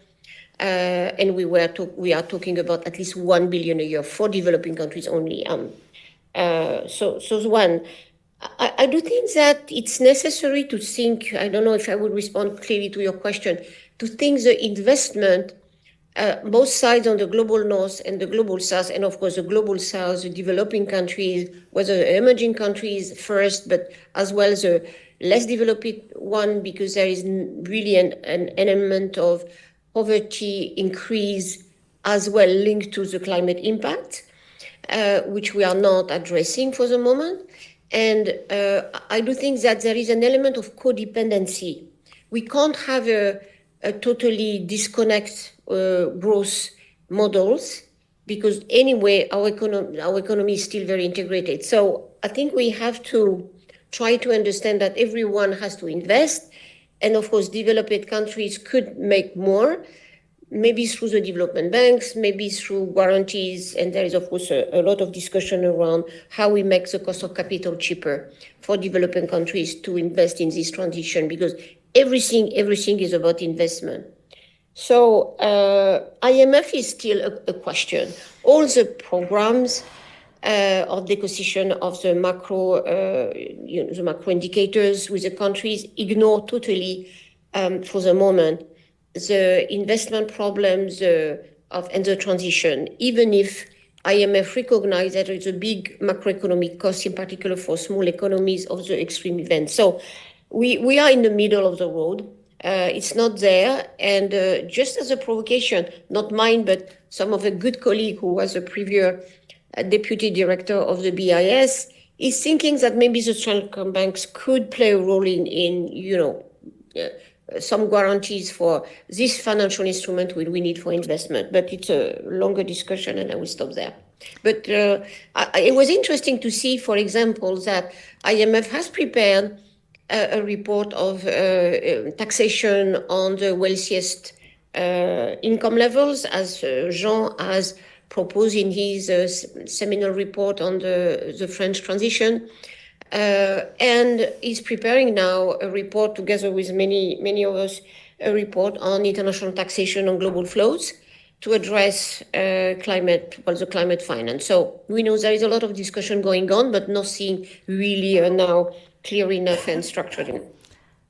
and we are talking about at least 1 billion a year for developing countries only. So one. I do think that it's necessary to think, I don't know if I would respond clearly to your question, to think the investment, both sides on the global north and the global south, and of course the global south, the developing countries, whether the emerging countries first, but as well the less developed one, because there is really an element of poverty increase as well linked to the climate impact, which we are not addressing for the moment. And I do think that there is an element of codependency. We can't have a totally disconnect growth models, because anyway, our economy is still very integrated. So I think we have to try to understand that everyone has to invest. And of course, developed countries could make more, maybe through the development banks, maybe through guarantees. And there is, of course, a lot of discussion around how we make the cost of capital cheaper for developing countries to invest in this transition, because everything is about investment. So IMF is still a question. All the programs of the acquisition of the macro indicators with the countries ignore totally, for the moment, the investment problems and the transition, even if IMF recognizes that it's a big macroeconomic cost, in particular for small economies, of the extreme events. So we are in the middle of the road. It's not there. And just as a provocation, not mine, but some of a good colleague who was a previous deputy director of the BIS is thinking that maybe the central banks could play a role in some guarantees for this financial instrument we need for investment. But it's a longer discussion, and I will stop there. But it was interesting to see, for example, that IMF has prepared a report of taxation on the wealthiest income levels, as Jean has proposed in his seminal report on the French transition. And is preparing now a report together with many of us, a report on international taxation on global flows to address the climate finance. So we know there is a lot of discussion going on, but nothing really now clear enough and structured enough.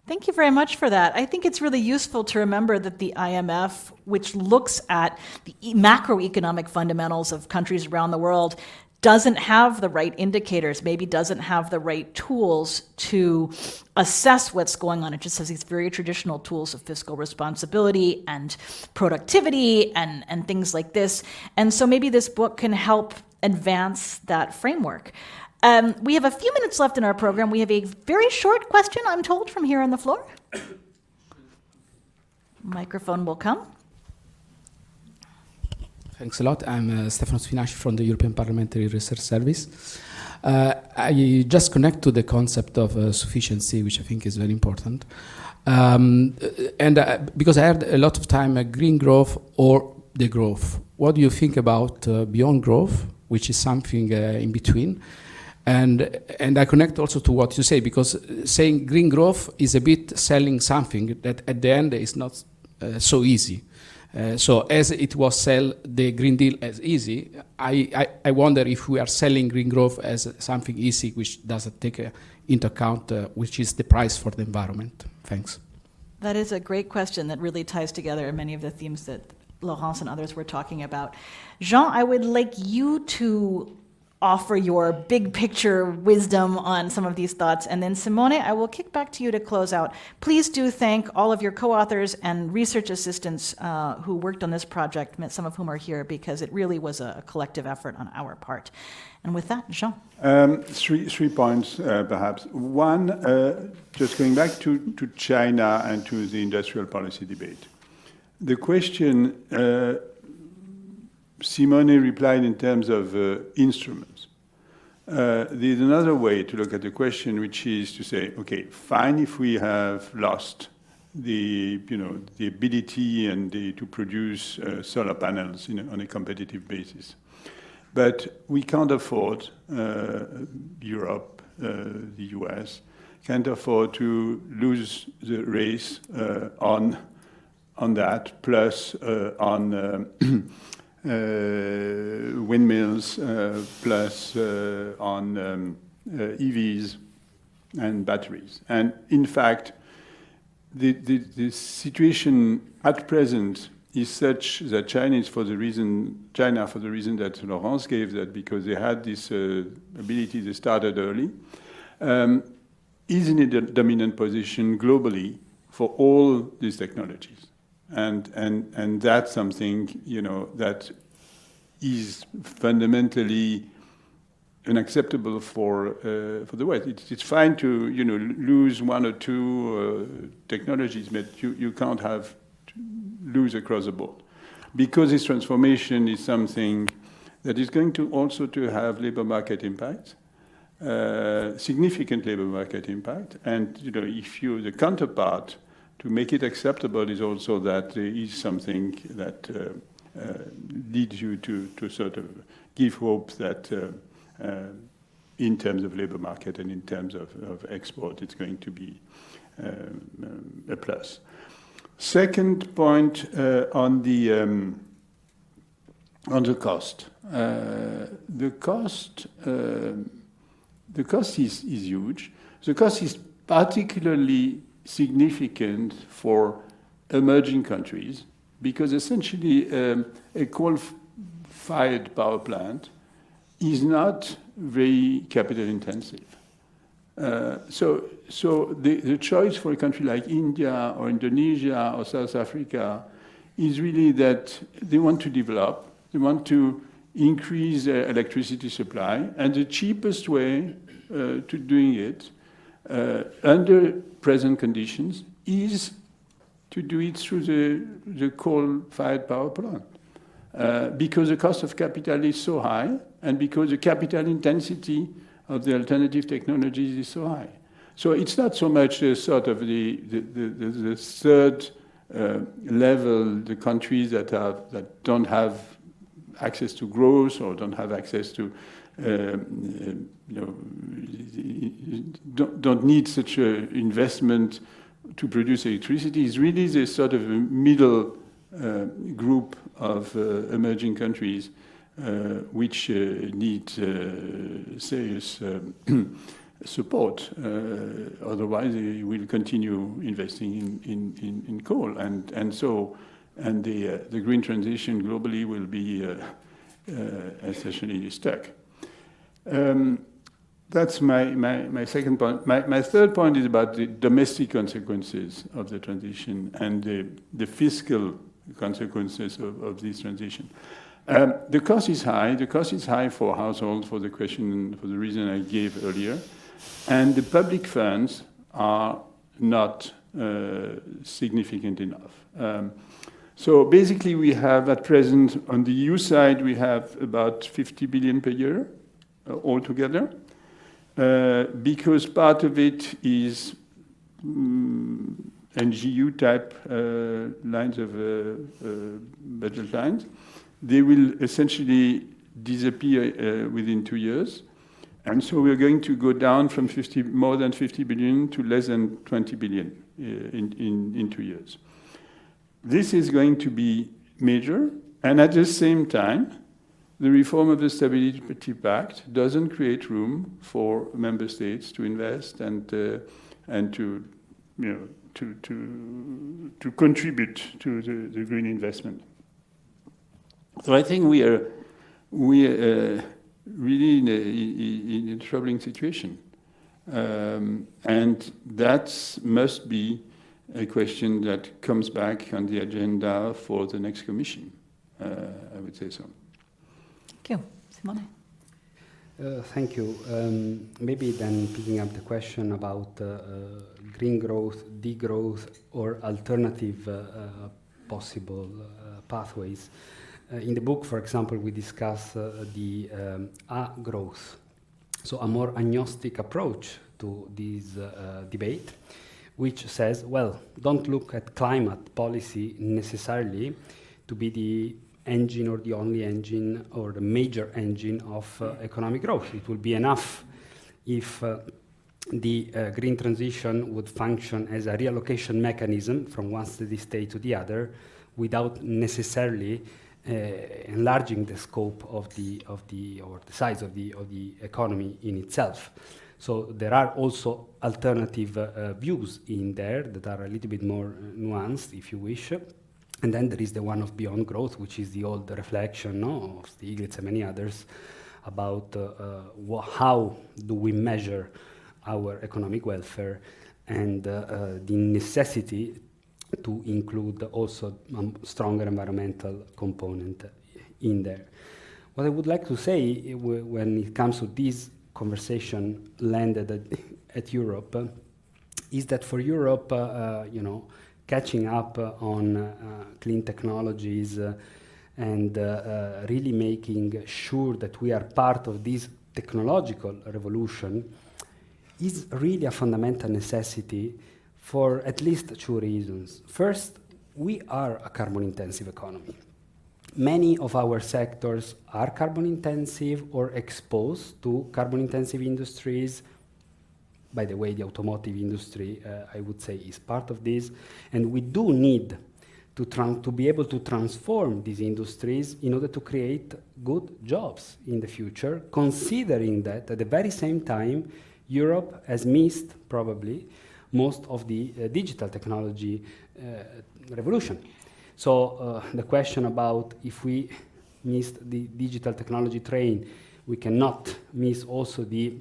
Thank you very much for that. I think it's really useful to remember that the IMF, which looks at the macroeconomic fundamentals of countries around the world, doesn't have the right indicators, maybe doesn't have the right tools to assess what's going on. It just has these very traditional tools of fiscal responsibility and productivity and things like this. And so maybe this book can help advance that framework. We have a few minutes left in our program. We have a very short question, I'm told, from here on the floor. Microphone will come. Thanks a lot. I'm Stefano Sfinasci from the European Parliamentary Research Service. I just connect to the concept of sufficiency, which I think is very important. Because I heard a lot of time green growth or the growth. What do you think about beyond growth, which is something in between? And I connect also to what you say, because saying green growth is a bit selling something that at the end is not so easy. So as it was sell the Green Deal as easy, I wonder if we are selling green growth as something easy, which doesn't take into account which is the price for the environment. Thanks. That is a great question that really ties together many of the themes that Laurence and others were talking about. Jean, I would like you to offer your big picture wisdom on some of these thoughts. And then Simone, I will kick back to you to close out. Please do thank all of your co-authors and research assistants who worked on this project, some of whom are here, because it really was a collective effort on our part. And with that, Jean. Three points, perhaps. One, just going back to China and to the industrial policy debate. The question, Simone replied in terms of instruments. There's another way to look at the question, which is to say, okay, fine if we have lost the ability and to produce solar panels on a competitive basis. But we can't afford, Europe, the US, can't afford to lose the race on that, plus on windmills, plus on EVs and batteries. And in fact, the situation at present is such that China, for the reason that Laurence gave, that because they had this ability, they started early, is in a dominant position globally for all these technologies. And that's something, you know, that is fundamentally unacceptable for the West. It's fine to, you know, lose one or two technologies, but you can't have lose across the board, because this transformation is something that is going to also to have labor market impact, significant labor market impact, and you know, if you the counterpart to make it acceptable is also that there is something that leads you to sort of give hope that in terms of labor market and in terms of export, it's going to be a plus. Second point on the cost. The cost is huge. The cost is particularly significant for emerging countries because essentially a coal-fired power plant is not very capital intensive. So the choice for a country like India or Indonesia or South Africa is really that they want to develop, they want to increase their electricity supply, and the cheapest way to doing it under present conditions is to do it through the coal-fired power plant. Because the cost of capital is so high, and because the capital intensity of the alternative technologies is so high. So it's not so much sort of the third level, the countries that don't have access to growth or don't have access to, don't need such an investment to produce electricity. Is really the sort of middle group of emerging countries which need serious support. Otherwise, they will continue investing in coal, and the green transition globally will be essentially stuck. That's my second point. My third point is about the domestic consequences of the transition and the fiscal consequences of this transition. The cost is high. The cost is high for households for the reason I gave earlier, and the public funds are not significant enough. So basically, we have at present on the EU side we have about 50 billion per year altogether, because part of it is NGU type lines of budget lines. They will essentially disappear within 2 years. And so we're going to go down from more than 50 billion to less than 20 billion in 2 years. This is going to be major. And at the same time, the reform of the Stability Pact doesn't create room for member states to invest and to contribute to the green investment. So I think we are really in a troubling situation, and that must be a question that comes back on the agenda for the next Commission. I would say so. Thank you, Simone. Thank you. Maybe then picking up the question about green growth, degrowth, or alternative possible pathways. In the book, for example, we discuss the growth, so a more agnostic approach to this debate, which says, well, don't look at climate policy necessarily to be the engine or the only engine or the major engine of economic growth. It will be enough if the green transition would function as a reallocation mechanism from one steady state to the other without necessarily enlarging the scope or the size of the economy in itself. So there are also alternative views in there that are a little bit more nuanced, if you wish. And then there is the one of beyond growth, which is the old reflection of Stiglitz and many others about how do we measure our economic welfare and the necessity to include also a stronger environmental component in there. What I would like to say when it comes to this conversation landed at Europe is that for Europe, catching up on clean technologies and really making sure that we are part of this technological revolution is really a fundamental necessity for at least two reasons. First, we are a carbon-intensive economy. Many of our sectors are carbon-intensive or exposed to carbon-intensive industries. By the way, the automotive industry, I would say, is part of this. And we do need to be able to transform these industries in order to create good jobs in the future, considering that at the very same time, Europe has missed, probably, most of the digital technology revolution. So the question about if we missed the digital technology train, we cannot miss also the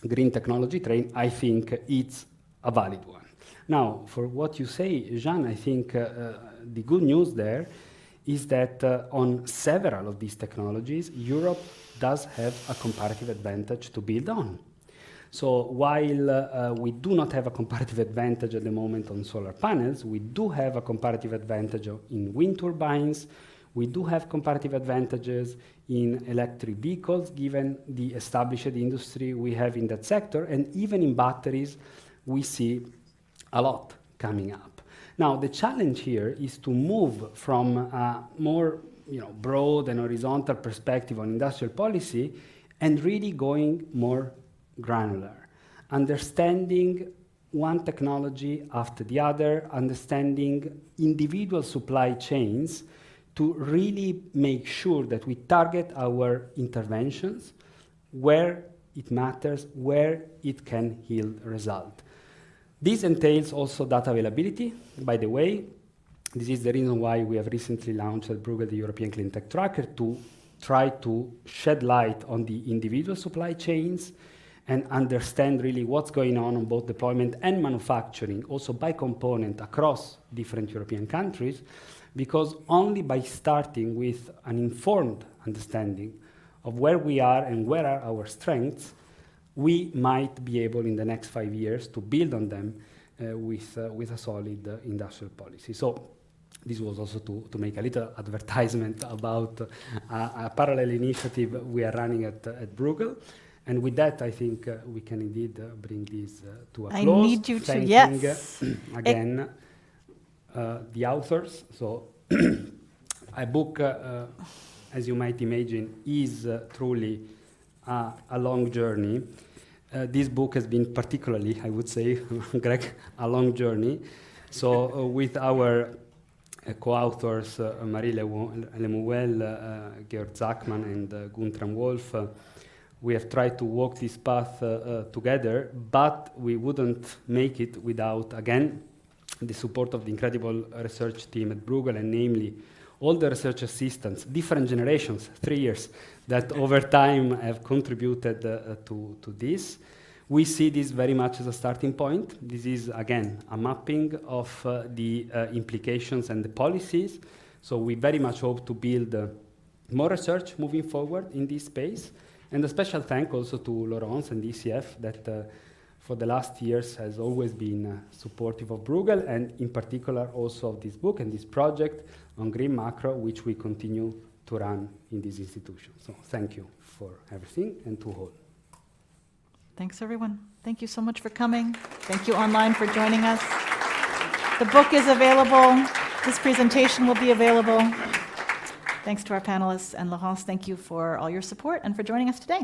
green technology train, I think it's a valid one. Now, for what you say, Jean, I think the good news there is that on several of these technologies, Europe does have a comparative advantage to build on. So while we do not have a comparative advantage at the moment on solar panels, we do have a comparative advantage in wind turbines. We do have comparative advantages in electric vehicles, given the established industry we have in that sector. And even in batteries, we see a lot coming up. Now, the challenge here is to move from a more broad and horizontal perspective on industrial policy and really going more granular, understanding one technology after the other, understanding individual supply chains to really make sure that we target our interventions where it matters, where it can yield result. This entails also data availability. By the way, this is the reason why we have recently launched at Bruegel the European Clean Tech Tracker to try to shed light on the individual supply chains and understand really what's going on both deployment and manufacturing, also by component across different European countries, because only by starting with an informed understanding of where we are and where are our strengths, we might be able in the next 5 years to build on them with a solid industrial policy. So this was also to make a little advertisement about a parallel initiative we are running at Bruegel. And with that, I think we can indeed bring this to a close. I need you to, yes. Again, the authors. So a book, as you might imagine, is truly a long journey. This book has been particularly, I would say, Greg, a long journey. So with our co-authors, Marie Mouel, Georg Zachmann, and Guntram Wolff, we have tried to walk this path together, but we wouldn't make it without, again, the support of the incredible research team at Bruegel, and namely all the research assistants, different generations, 3 years, that over time have contributed to this. We see this very much as a starting point. This is, again, a mapping of the implications and the policies. So we very much hope to build more research moving forward in this space. And a special thank also to Laurence and ECF that for the last years has always been supportive of Bruegel, and in particular also of this book and this project on green macro, which we continue to run in this institution. So thank you for everything, and to all. Thanks, everyone. Thank you so much for coming. Thank you online for joining us. The book is available. This presentation will be available. Thanks to our panelists, and Laurence, thank you for all your support and for joining us today.